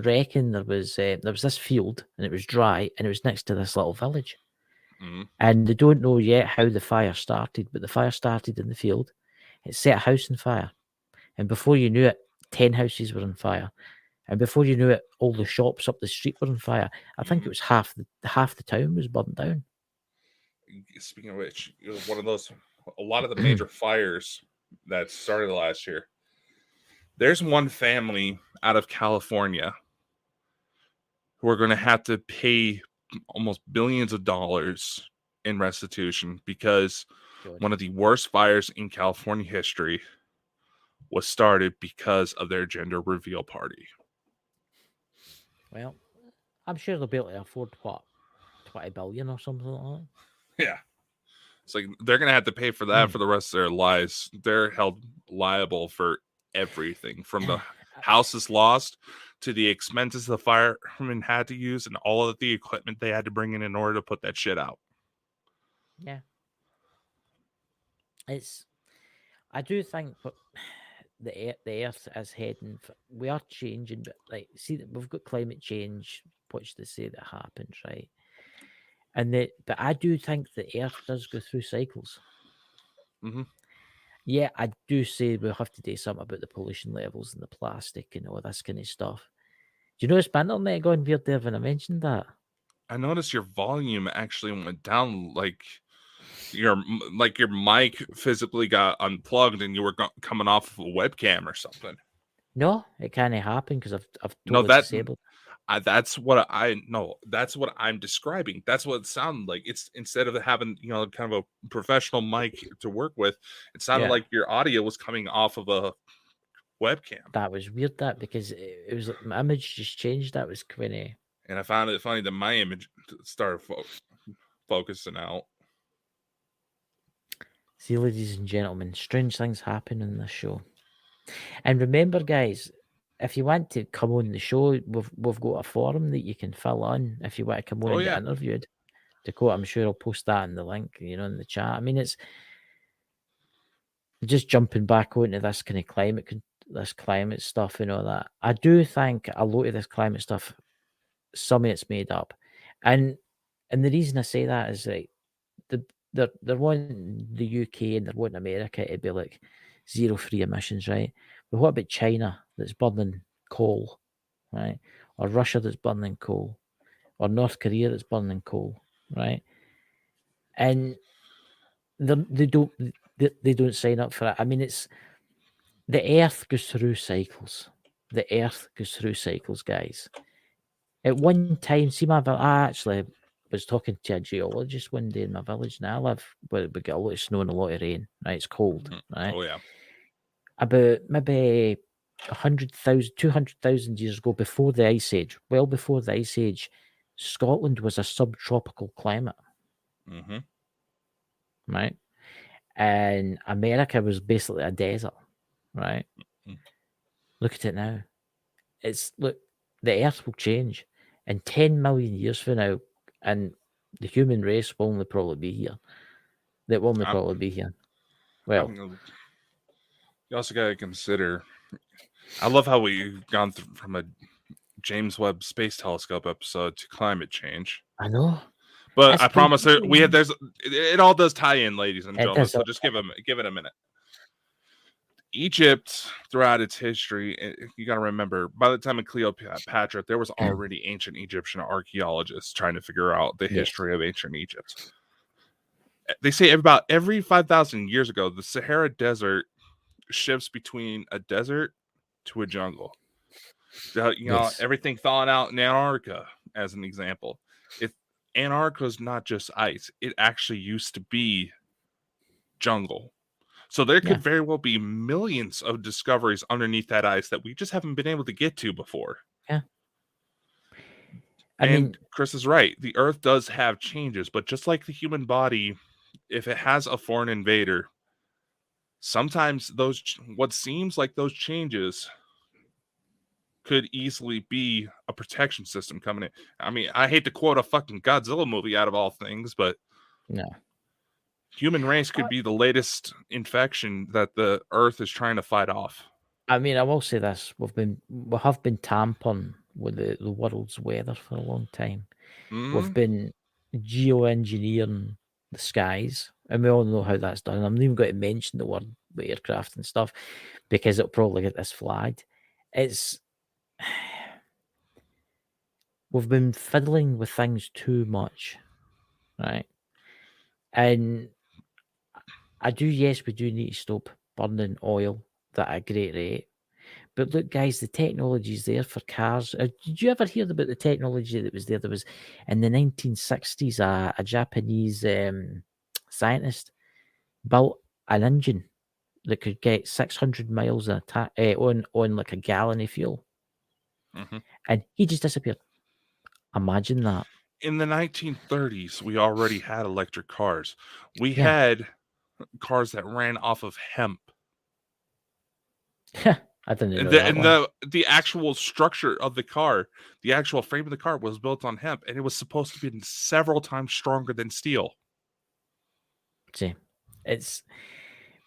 reckon there was this field and it was dry and it was next to this little village, and they don't know yet how the fire started, but the fire started in the field. It set a house on fire, and before you knew it, 10 houses were on fire, and before you knew it, all the shops up the street were on fire. I think it was half the town was burnt down. Speaking of which, it was one of those. A lot of the major fires that started last year. There's one family out of California who are going to have to pay almost billions of dollars in restitution because one of the worst fires in California history was started because of their gender reveal party. Well, I'm sure they'll be able to afford what, 20 billion or something like that. Yeah. It's like they're going to have to pay for that for the rest of their lives. They're held liable for everything from the houses lost to the expenses the firemen had to use and all of the equipment they had to bring in order to put that shit out. Yeah. I do think the Earth is heading. We are changing, but see, we've got climate change, which they say that happens, right? But I do think the Earth does go through cycles. Yeah, I do say we'll have to do something about the pollution levels and the plastic and all this kind of stuff. Do you notice my internet going weird there when I mentioned that? I noticed your volume actually went down, like your mic physically got unplugged and you were coming off of a webcam or something. No, it can't happen because I've totally disabled. That's what I'm describing. That's what it sounded like. It's instead of having kind of a professional mic to work with, it sounded like your audio was coming off of a webcam. That was weird, because it was like my image just changed. That was quinny. And I found it funny that my image started focusing out. See, ladies and gentlemen, strange things happen in this show. And remember, guys, if you want to come on the show, we've got a forum that you can fill in if you want to come on and get interviewed. Dakota, I'm sure I'll post that in the link, in the chat. I mean, it's just jumping back onto this kind of climate stuff and all that. I do think a lot of this climate stuff, some of it's made up, and the reason I say that is they're wanting the UK and they're wanting America to be like zero free emissions, right? But what about China that's burning coal, right? Or Russia that's burning coal, or North Korea that's burning coal, right? And they don't sign up for it. I mean, it's the Earth goes through cycles. The Earth goes through cycles, guys. At one time, see I actually was talking to a geologist one day in my village, and I live where we get a lot of snow and a lot of rain, right? It's cold, right? Oh, yeah. About maybe 100,000, 200,000 years ago, before the Ice Age, well before the Ice Age, Scotland was a subtropical climate. Right? And America was basically a desert, right? Look at it now. The Earth will change in 10 million years from now, and the human race will only probably be here. That will only probably be here. Well, you also got to consider. I love how we've gone from a James Webb Space Telescope episode to climate change. I know. But I promise it all does tie in, ladies and gentlemen. So just give it a minute. Egypt, throughout its history, you got to remember, by the time of Cleopatra, there was already ancient Egyptian archaeologists trying to figure out the history of ancient Egypt. They say about every 5,000 years ago, the Sahara Desert shifts between a desert to a jungle. Everything thawing out in Antarctica, as an example. Antarctica is not just ice; it actually used to be jungle. So there could very well be millions of discoveries underneath that ice that we just haven't been able to get to before. Yeah. I mean, Chris is right. The Earth does have changes, but just like the human body, if it has a foreign invader, sometimes what seems like those changes could easily be a protection system coming in. I mean, I hate to quote a fucking Godzilla movie out of all things, but no. Human race could be the latest infection that the Earth is trying to fight off. I mean, I will say this: we have been tampering with the world's weather for a long time. We've been geoengineering the skies, and we all know how that's done. I'm not even going to mention the word aircraft and stuff because it'll probably get this flagged. We've been fiddling with things too much, right? And we do need to stop burning oil at a great rate. But look, guys, the technology's there for cars. Did you ever hear about the technology that was there? There was in the 1960s, a Japanese scientist built an engine that could get 600 miles on like a gallon of fuel. And he just disappeared. Imagine that. In the 1930s, we already had electric cars. We had cars that ran off of hemp. I didn't know that. The actual structure of the car, the actual frame of the car was built on hemp, and it was supposed to be several times stronger than steel. See,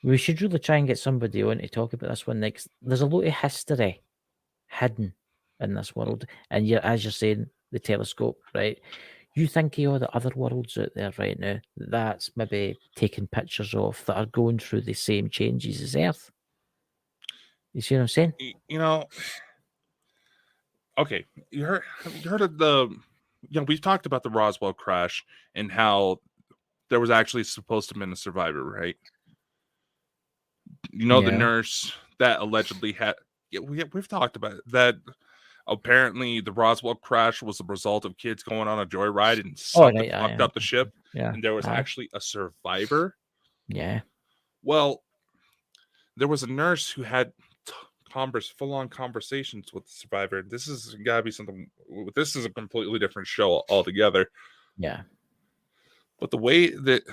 we should really try and get somebody on to talk about this one next. There's a lot of history hidden in this world, and as you're saying, the telescope, right? You think of all the other worlds out there right now that's maybe taking pictures of that are going through the same changes as Earth. You see what I'm saying? Okay, you heard of we've talked about the Roswell crash and how there was actually supposed to have been a survivor, right? The nurse that allegedly had. We've talked about it, that. Apparently, the Roswell crash was the result of kids going on a joyride and something fucked up the ship. Yeah, and there was actually a survivor. Yeah. Well, there was a nurse who had full-on conversations with the survivor. This is got to be something. This is a completely different show altogether. Yeah. But the way that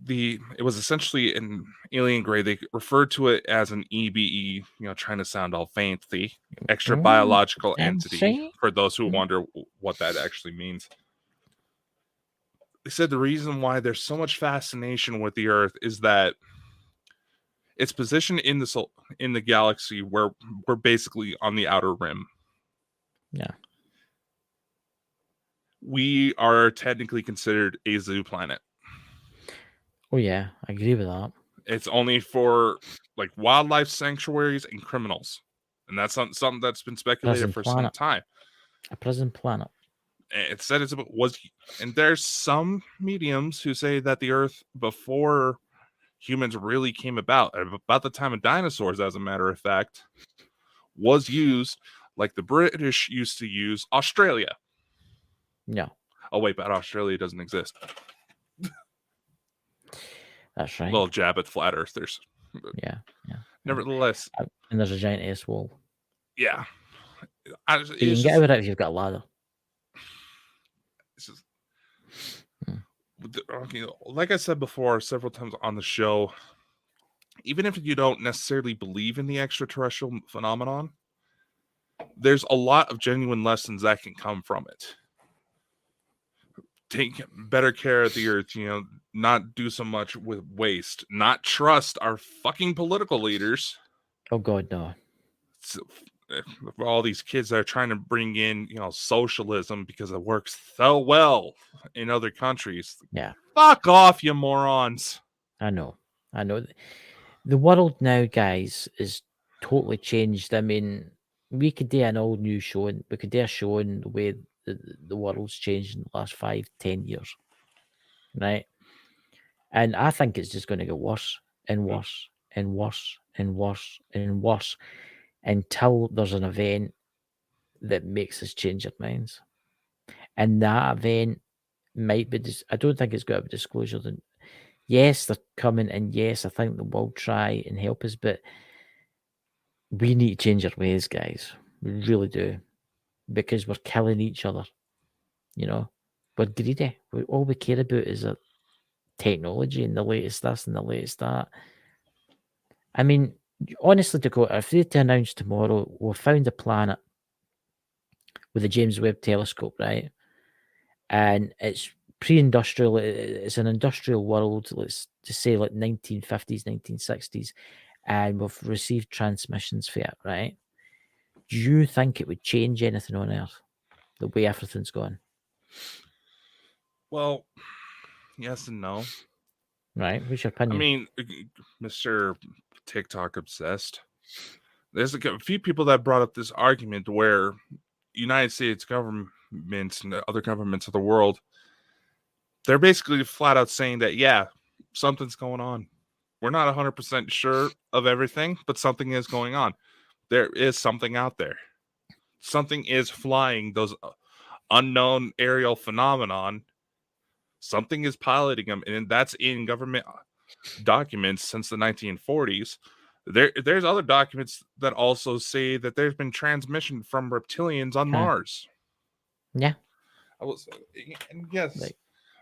it was essentially an alien grade, they referred to it as an EBE, trying to sound all fancy, extra biological entity, for those who wonder what that actually means. They said the reason why there's so much fascination with the Earth is that it's positioned in the galaxy where we're basically on the outer rim. Yeah. We are technically considered a zoo planet. Oh yeah, I agree with that. It's only for like wildlife sanctuaries and criminals, and that's something that's been speculated for some time. A prison planet. It said and there's some mediums who say that the Earth before humans really came about the time of dinosaurs, as a matter of fact, was used like the British used to use Australia. Yeah. Oh wait, but Australia doesn't exist. That's right. Little jab at flat earthers. Yeah. Nevertheless. And there's a giant ace wall. Yeah. You can get over it if you've got a ladder. Like I said before several times on the show, even if you don't necessarily believe in the extraterrestrial phenomenon, there's a lot of genuine lessons that can come from it. take better care of the earth, not do so much with waste, not trust our fucking political leaders. Oh God, no. So, for all these kids that are trying to bring in, socialism because it works so well in other countries. Yeah. Fuck off, you morons. I know. The world now, guys, is totally changed. I mean, we could do an all new show, and we could do a show in the way the world's changed in the last 5-10 years, right? And I think it's just going to get worse and worse and worse and worse and worse until there's an event that makes us change our minds. And that event might be I don't think it's got to be disclosure. Yes, they're coming, and yes, I think they will try and help us, but we need to change our ways, guys. We really do. Because we're killing each other. We're greedy. All we care about is our technology and the latest this and the latest that. I mean, honestly, Dakota, if they to announce tomorrow, we've found a planet with the James Webb Telescope, right? And it's pre-industrial. It's an industrial world. Let's just say like 1950s, 1960s, and we've received transmissions for it, right? Do you think it would change anything on Earth, the way everything's gone? Well, yes and no. Right? What's your opinion? I mean, Mr. TikTok obsessed. There's a few people that brought up this argument where United States governments and other governments of the world, they're basically flat out saying that, yeah, something's going on. We're not 100% sure of everything, but something is going on. There is something out there. Something is flying those unknown aerial phenomenon. Something is piloting them, and that's in government documents since the 1940s. There's other documents that also say that there's been transmission from reptilians on Mars. Yeah. And yes,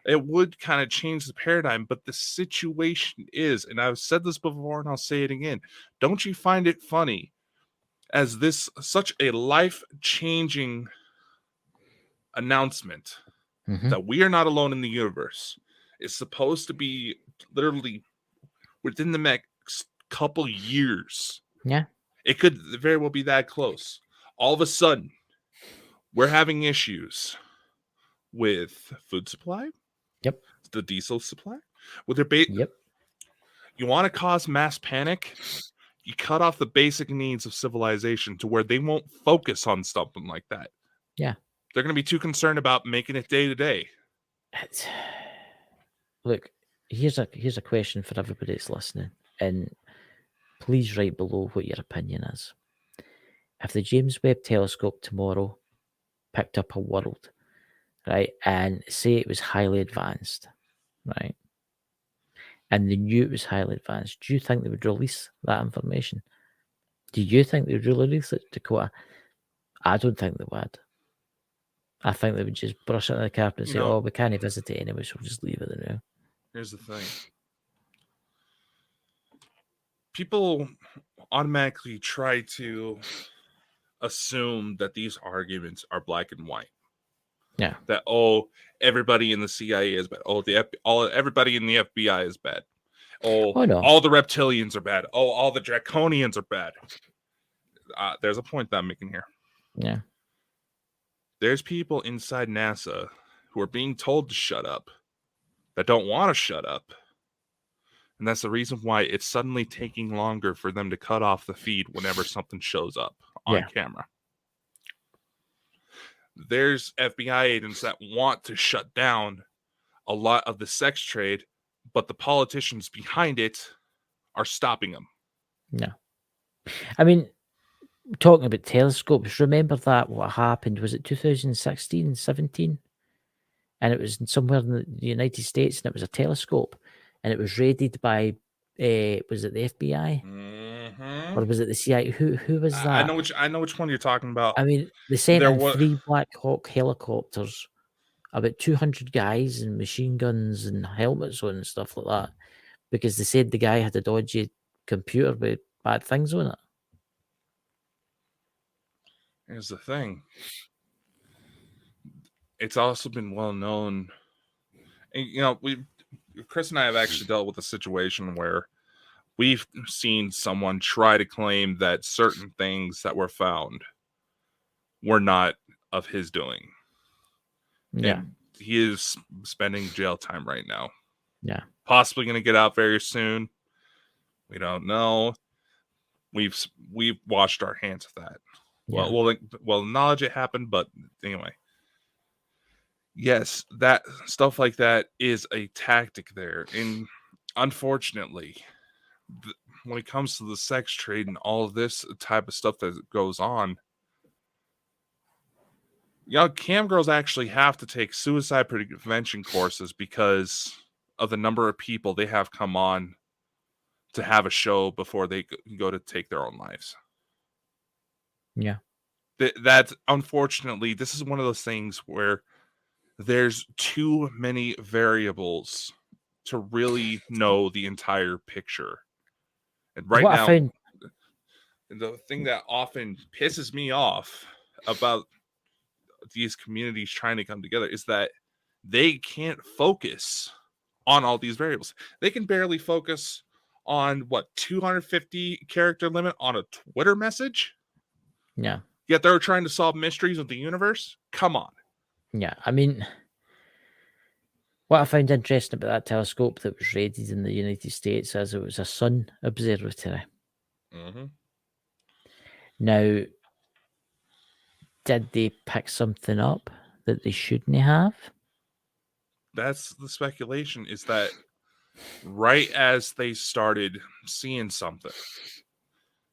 it would kind of change the paradigm, but the situation is, and I've said this before and I'll say it again, don't you find it funny as this such a life-changing announcement that we are not alone in the universe is supposed to be literally within the next couple years. Yeah. It could very well be that close. All of a sudden, we're having issues with food supply. Yep. The diesel supply. With their Yep. You want to cause mass panic? You cut off the basic needs of civilization to where they won't focus on something like that. Yeah. They're going to be too concerned about making it day to day. Look, here's a question for everybody that's listening, and please write below what your opinion is. If the James Webb Telescope tomorrow picked up a world, right, and say it was highly advanced, right, and they knew it was highly advanced, do you think they would release that information? Do you think they would release it, Dakota? I don't think they would. I think they would just brush it on the carpet and say, "Oh, we can't visit it anyway, so we'll just leave it there." Here's the thing. People automatically try to assume that these arguments are black and white. Yeah. That everybody in the CIA is bad. Everybody in the FBI is bad. No. All the reptilians are bad. All the draconians are bad. There's a point that I'm making here. Yeah. There's people inside NASA who are being told to shut up that don't want to shut up. And that's the reason why it's suddenly taking longer for them to cut off the feed whenever something shows up on camera. There's FBI agents that want to shut down a lot of the sex trade, but the politicians behind it are stopping them. Yeah. I mean, talking about telescopes, remember that what happened? Was it 2016, 17? And it was somewhere in the United States, and it was a telescope, and it was raided by, was it the FBI? Or was it the CIA? Who was that? I know which one you're talking about. I mean, they sent in 3 Black Hawk helicopters, about 200 guys and machine guns and helmets on and stuff like that, because they said the guy had a dodgy computer with bad things on it. Here's the thing. It's also been well known And, Chris and I have actually dealt with a situation where we've seen someone try to claim that certain things that were found were not of his doing. Yeah. And he is spending jail time right now. Yeah. Possibly going to get out very soon. We don't know. We've washed our hands of that. Yeah. Well, knowledge it happened, but anyway. Yes, that stuff like that is a tactic there. And unfortunately, when it comes to the sex trade and all of this type of stuff that goes on, cam girls actually have to take suicide prevention courses because of the number of people they have come on to have a show before they go to take their own lives. Yeah. That's unfortunately, this is one of those things where there's too many variables to really know the entire picture. And right What now, I found... the thing that often pisses me off about these communities trying to come together is that they can't focus on all these variables. They can barely focus on 250 character limit on a Twitter message. Yeah. Yet they're trying to solve mysteries of the universe. Come on. Yeah. I mean, what I found interesting about that telescope that was raided in the United States is it was a sun observatory. Mm-hmm. Now, did they pick something up that they shouldn't have? That's the speculation, is that right as they started seeing something,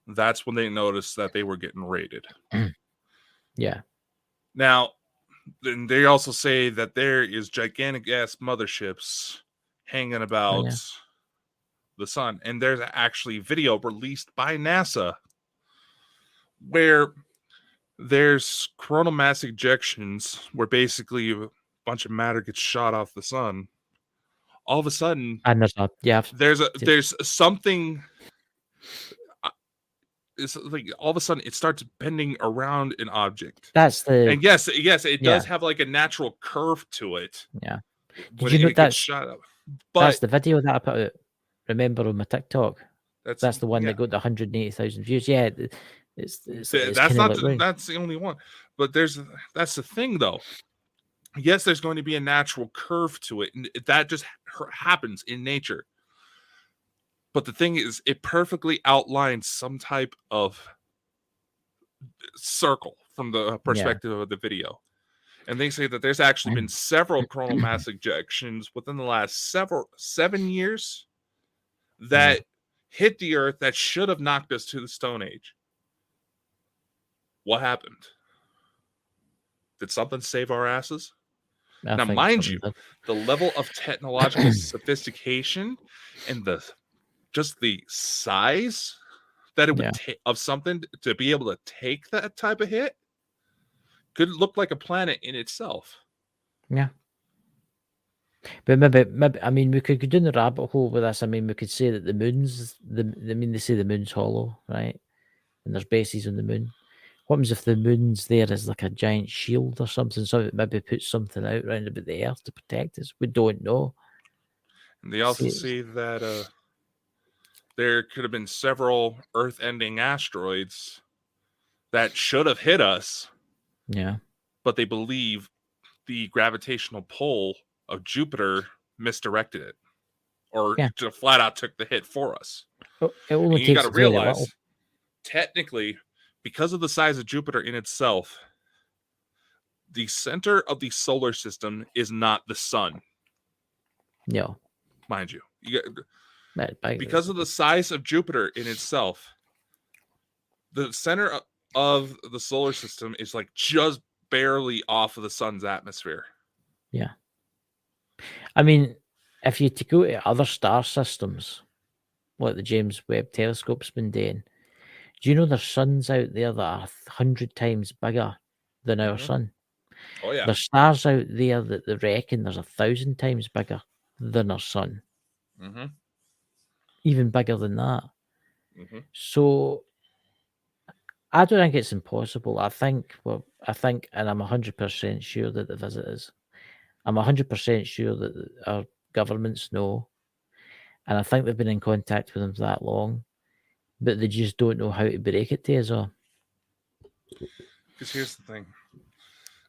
that's when they noticed that they were getting raided. Yeah. Now, then they also say that there is gigantic ass motherships hanging about the sun. And there's actually video released by NASA where there's coronal mass ejections where basically a bunch of matter gets shot off the sun. All of a sudden, And there's something. It's like all of a sudden it starts bending around an object. That's the... And yes, it does have like a natural curve to it. Yeah. Did you know that's shot up? But that's the video that I put out? Remember, on my TikTok? That's the one that got 180,000 views. Yeah, it's that's not that's the only one. But that's the thing though. Yes, there's going to be a natural curve to it, and that just happens in nature. But the thing is, it perfectly outlines some type of circle from the perspective of the video. And they say that there's actually been several coronal mass ejections within the last 7 years that hit the Earth that should have knocked us to the Stone Age. What happened? Did something save our asses? Now, mind you, the level of technological sophistication and the size that it would take of something to be able to take that type of hit could look like a planet in itself. Yeah. But maybe I mean, we could go down the rabbit hole with this. I mean, we could say that the moon's they say the moon's hollow, right? And there's bases on the moon. What happens if the moon's there as like a giant shield or something? So it maybe puts something out around about the Earth to protect us. We don't know. And they also see that there could have been several Earth-ending asteroids that should have hit us. Yeah. But they believe the gravitational pull of Jupiter misdirected it. Or just flat out took the hit for us. You got to realize, technically, because of the size of Jupiter in itself, the center of the solar system is not the sun. No. Mind you. Because of the size of Jupiter in itself, the center of the solar system is like just barely off of the sun's atmosphere. Yeah. I mean, if you go to other star systems, like the James Webb Telescope's been doing, do you know there's suns out there that are 100 times bigger than our sun? Oh, yeah. There's stars out there that they reckon there's 1,000 times bigger than our sun. Mm-hmm. Even bigger than that. Mm-hmm. So I don't think it's impossible. I think, and I'm 100% sure that the visit is. I'm 100% sure that our governments know, and I think they've been in contact with them for that long, but they just don't know how to break it to us all. Because here's the thing.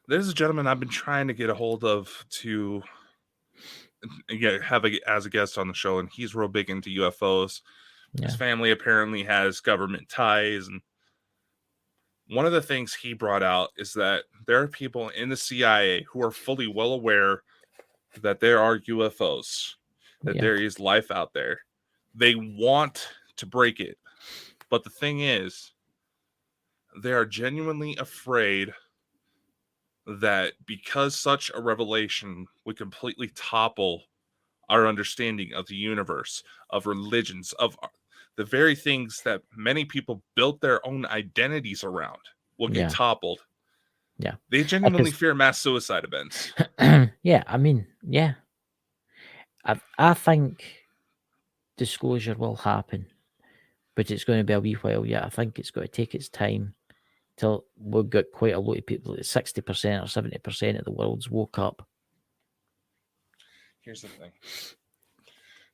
There's a gentleman I've been trying to get a hold of to have as a guest on the show, and he's real big into UFOs. Yeah. His family apparently has government ties, and one of the things he brought out is that there are people in the CIA who are fully well aware that there are UFOs, that there is life out there. They want to break it, but the thing is, they are genuinely afraid that because such a revelation would completely topple our understanding of the universe, of religions, of the very things that many people built their own identities around will get toppled. Yeah. They genuinely fear mass suicide events. Yeah, I mean, yeah. I think disclosure will happen, but it's going to be a wee while yet. I think it's going to take its time till we've got quite a lot of people, 60% or 70% of the world's woke up. Here's the thing.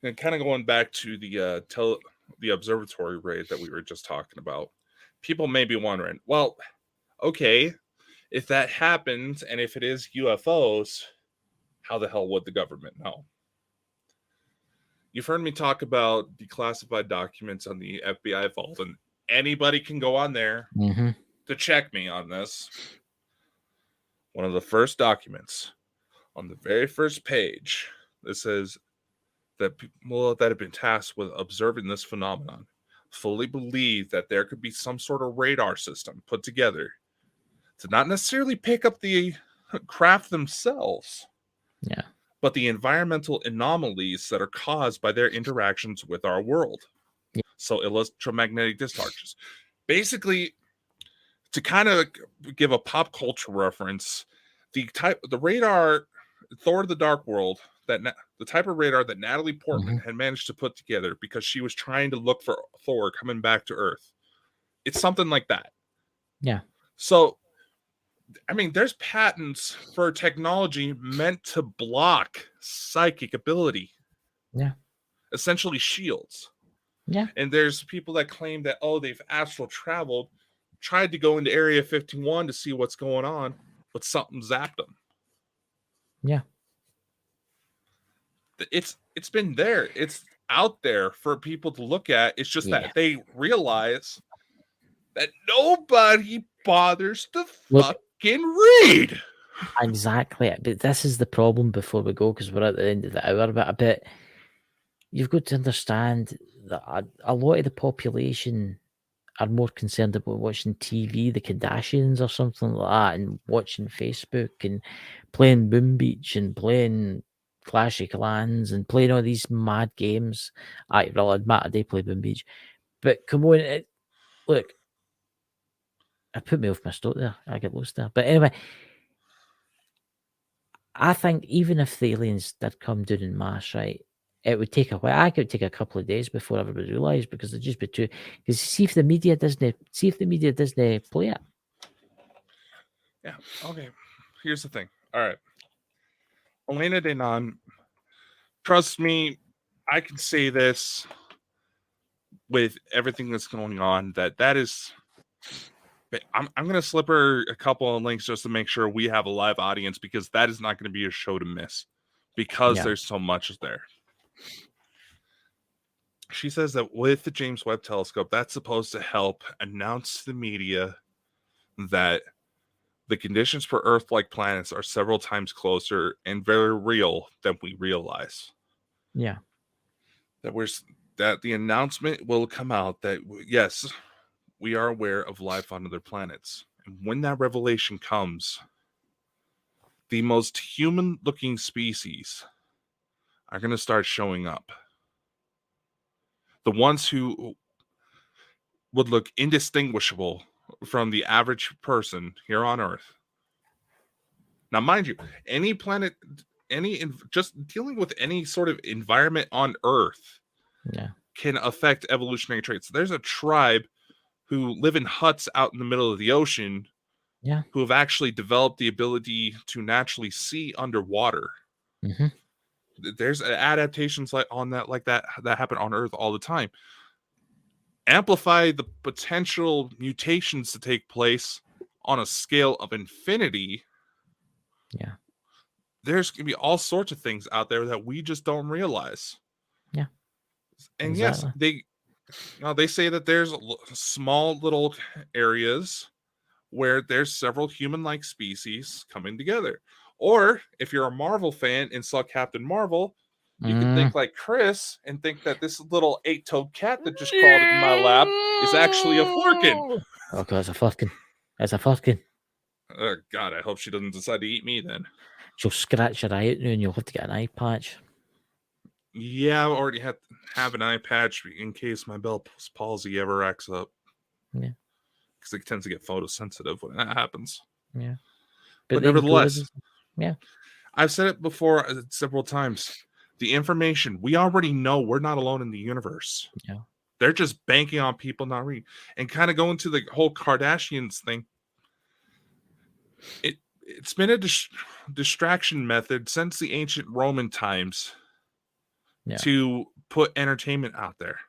And kind of going back to the observatory raid that we were just talking about, people may be wondering, well, okay, if that happens and if it is UFOs, how the hell would the government know? You've heard me talk about declassified documents on the FBI vault, and anybody can go on there to check me on this. One of the first documents on the very first page that says that people that have been tasked with observing this phenomenon fully believe that there could be some sort of radar system put together to not necessarily pick up the craft themselves, but the environmental anomalies that are caused by their interactions with our world. So electromagnetic discharges. Basically, to kind of give a pop culture reference, the radar, Thor: The Dark World, the type of radar that Natalie Portman had managed to put together because she was trying to look for Thor coming back to Earth. It's something like that. Yeah. So, I mean, there's patents for technology meant to block psychic ability. Yeah. Essentially shields. Yeah. And there's people that claim that, they've astral traveled, tried to go into Area 51 to see what's going on, but something zapped them. Yeah. It's been there. It's out there for people to look at. It's just that they realize that nobody bothers to fucking read. Exactly. But this is the problem before we go, because we're at the end of the hour. But a bit, you've got to understand that a lot of the population are more concerned about watching TV, the Kardashians or something like that, and watching Facebook and playing Boom Beach and playing Clash of Clans and playing all these mad games. I'll admit I do play Boom Beach, but come on, look, I put me off my stroke there. I get lost there. But anyway, I think even if the aliens did come down in mass, right, it would take a while. I could take a couple of days before everybody realised, because it'd just be too. Because see if the media doesn't play it. Yeah. Okay. Here's the thing. All right. Elena Denon, trust me, I can say this with everything that's going on, that is. I'm going to slip her a couple of links just to make sure we have a live audience, because that is not going to be a show to miss, because there's so much there. She says that with the James Webb Telescope, that's supposed to help announce to the media that the conditions for Earth-like planets are several times closer and very real than we realize. Yeah. That the announcement will come out that, yes, we are aware of life on other planets. And when that revelation comes, the most human-looking species are going to start showing up. The ones who would look indistinguishable from the average person here on Earth. Now, mind you, any planet, just dealing with any sort of environment on Earth can affect evolutionary traits. There's a tribe who live in huts out in the middle of the ocean who have actually developed the ability to naturally see underwater. Mm-hmm. There's adaptations like that happen on Earth all the time. Amplify the potential mutations to take place on a scale of infinity. Yeah. There's going to be all sorts of things out there that we just don't realize. Yeah. And exactly. yes, they say that there's small little areas where there's several human-like species coming together. Or if you're a Marvel fan and saw Captain Marvel, you can think like Chris and think that this little 8-toed cat that just crawled in my lap is actually a Flerken. Oh, God, it's a Flerken. It's a Flerken. God, I hope she doesn't decide to eat me then. She'll scratch your eye out now and you'll have to get an eye patch. Yeah, I already have an eye patch in case my Bell's palsy ever acts up. Yeah. Because it tends to get photosensitive when that happens. Yeah. But nevertheless, yeah. I've said it before several times. The information, we already know we're not alone in the universe. Yeah. They're just banking on people not reading. And kind of going to the whole Kardashians thing. It's been a distraction method since the ancient Roman times to put entertainment out there.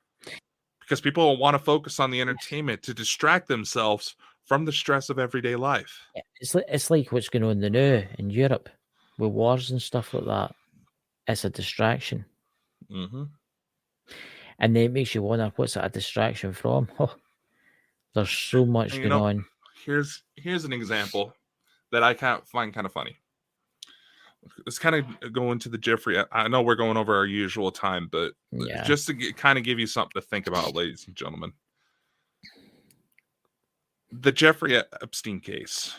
Because people want to focus on the entertainment to distract themselves from the stress of everyday life. It's like what's going on now in Europe with wars and stuff like that. It's a distraction. Mm-hmm. And then it makes you wonder, what's that a distraction from? Oh, there's so much going on. Here's an example that I find kind of funny. Let's kind of go into the Jeffrey. I know we're going over our usual time, but just to kind of give you something to think about, ladies and gentlemen. The Jeffrey Epstein case,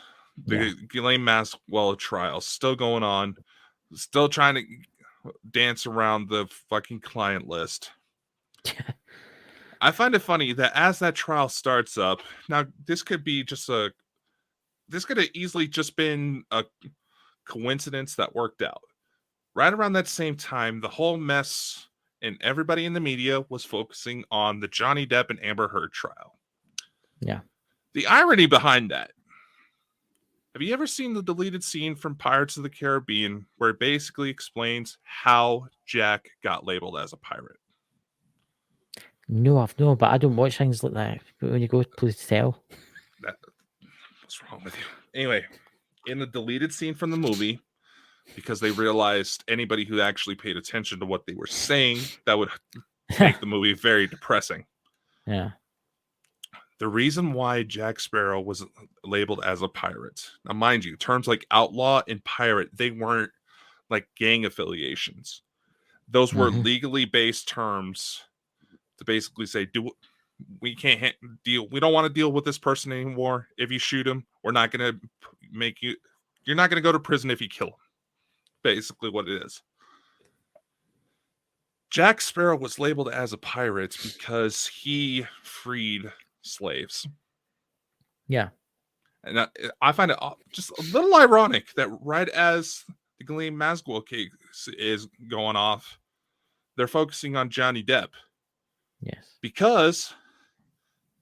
the Ghislaine Maxwell trial, still going on, still trying to dance around the fucking client list. I find it funny that as that trial starts up, now this could have easily just been a coincidence that worked out. Right around that same time, the whole mess and everybody in the media was focusing on the Johnny Depp and Amber Heard trial. Yeah. The irony behind that. Have you ever seen the deleted scene from Pirates of the Caribbean where it basically explains how Jack got labeled as a pirate? No, I've no, but I don't watch things like that. But when you go, please tell. What's wrong with you? Anyway, in the deleted scene from the movie, because they realized anybody who actually paid attention to what they were saying, that would make the movie very depressing. Yeah. The reason why Jack Sparrow was labeled as a pirate, now mind you, terms like outlaw and pirate, they weren't like gang affiliations. Those were legally based terms to basically say, we can't deal. We don't want to deal with this person anymore. If you shoot him, we're not going to make you. You're not going to go to prison if you kill him. Basically, what it is. Jack Sparrow was labeled as a pirate because he freed slaves. Yeah. And I find it just a little ironic that right as the Ghislaine Maxwell case is going off, they're focusing on Johnny Depp. Yes. Because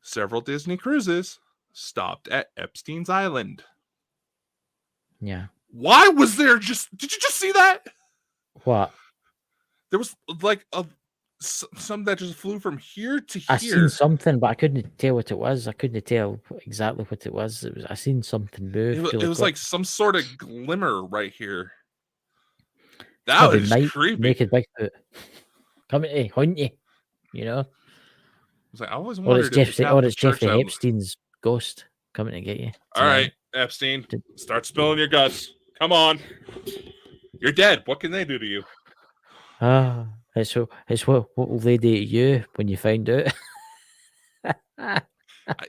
several Disney cruises stopped at Epstein's Island. Yeah. Why was there did you just see that? What? There was like some that just flew from here to here. I seen something, but I couldn't tell what it was. I couldn't tell exactly what it was. I seen something move. It was like some sort of glimmer right here. That was creepy. Naked Bigfoot coming to hunt you. You know? I was like, I always wondered it's Jeffrey Epstein's ghost coming to get you. All right, Epstein, start spilling your guts. Come on. You're dead. What can they do to you? It's what will they do to you when you find out?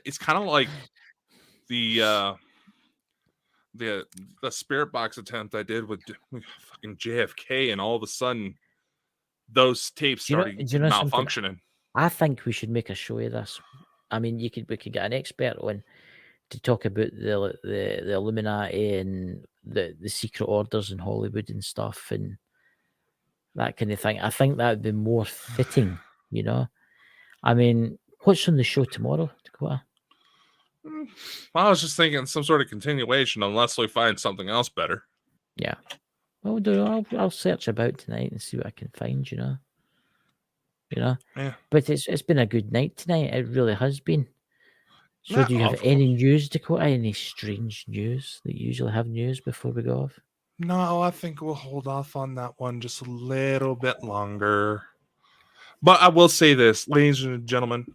It's kind of like the spirit box attempt I did with fucking JFK, and all of a sudden those tapes started malfunctioning. I think we should make a show of this. I mean, we could get an expert on to talk about the Illuminati and the secret orders in Hollywood and stuff and that kind of thing. I think that would be more fitting, you know. I mean, what's on the show tomorrow, Dakota? I was just thinking some sort of continuation, unless we find something else better. Yeah. I'll search about tonight and see what I can find. You know. Yeah. But it's been a good night tonight. It really has been. So, Not do you have awful. any news, Dakota? Any strange news that you usually have news before we go off? No, I think we'll hold off on that one just a little bit longer. But I will say this, ladies and gentlemen.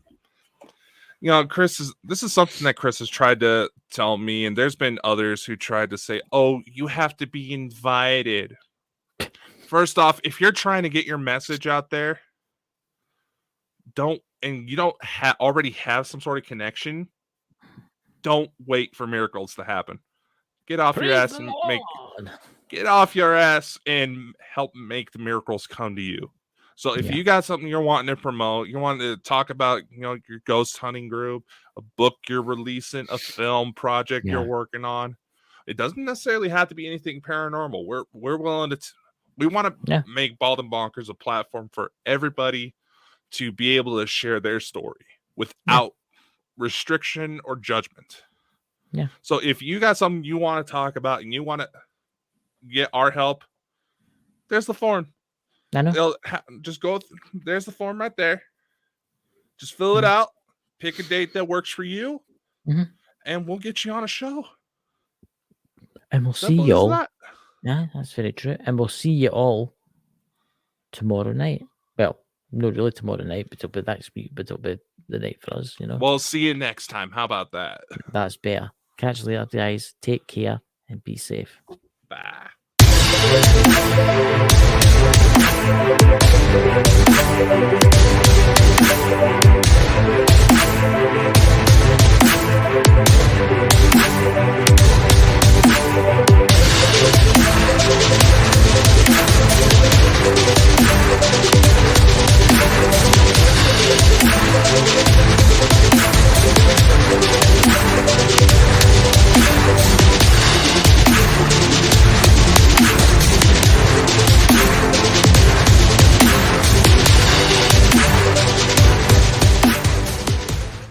This is something that Chris has tried to tell me, and there's been others who tried to say, oh, you have to be invited. First off, if you're trying to get your message out there, you don't already have some sort of connection, don't wait for miracles to happen. Get off your ass and help make the miracles come to you. So if you got something you're wanting to promote, you want to talk about, your ghost hunting group, a book you're releasing, a film project you're working on, it doesn't necessarily have to be anything paranormal. We're willing to. We want to make Bald and Bonkers a platform for everybody to be able to share their story without restriction or judgment. Yeah. So if you got something you want to talk about and you want to get our help, there's the form. I know. Just go. There's the form right there. Just fill it out. Pick a date that works for you, and we'll get you on a show. And we'll see you all. Yeah, that's very true. And we'll see you all tomorrow night. Well, not really tomorrow night, but it'll be next week. But it'll be the night for us, We'll see you next time. How about that? That's better. Catch you later, guys. Take care and be safe. Bye. Thank you.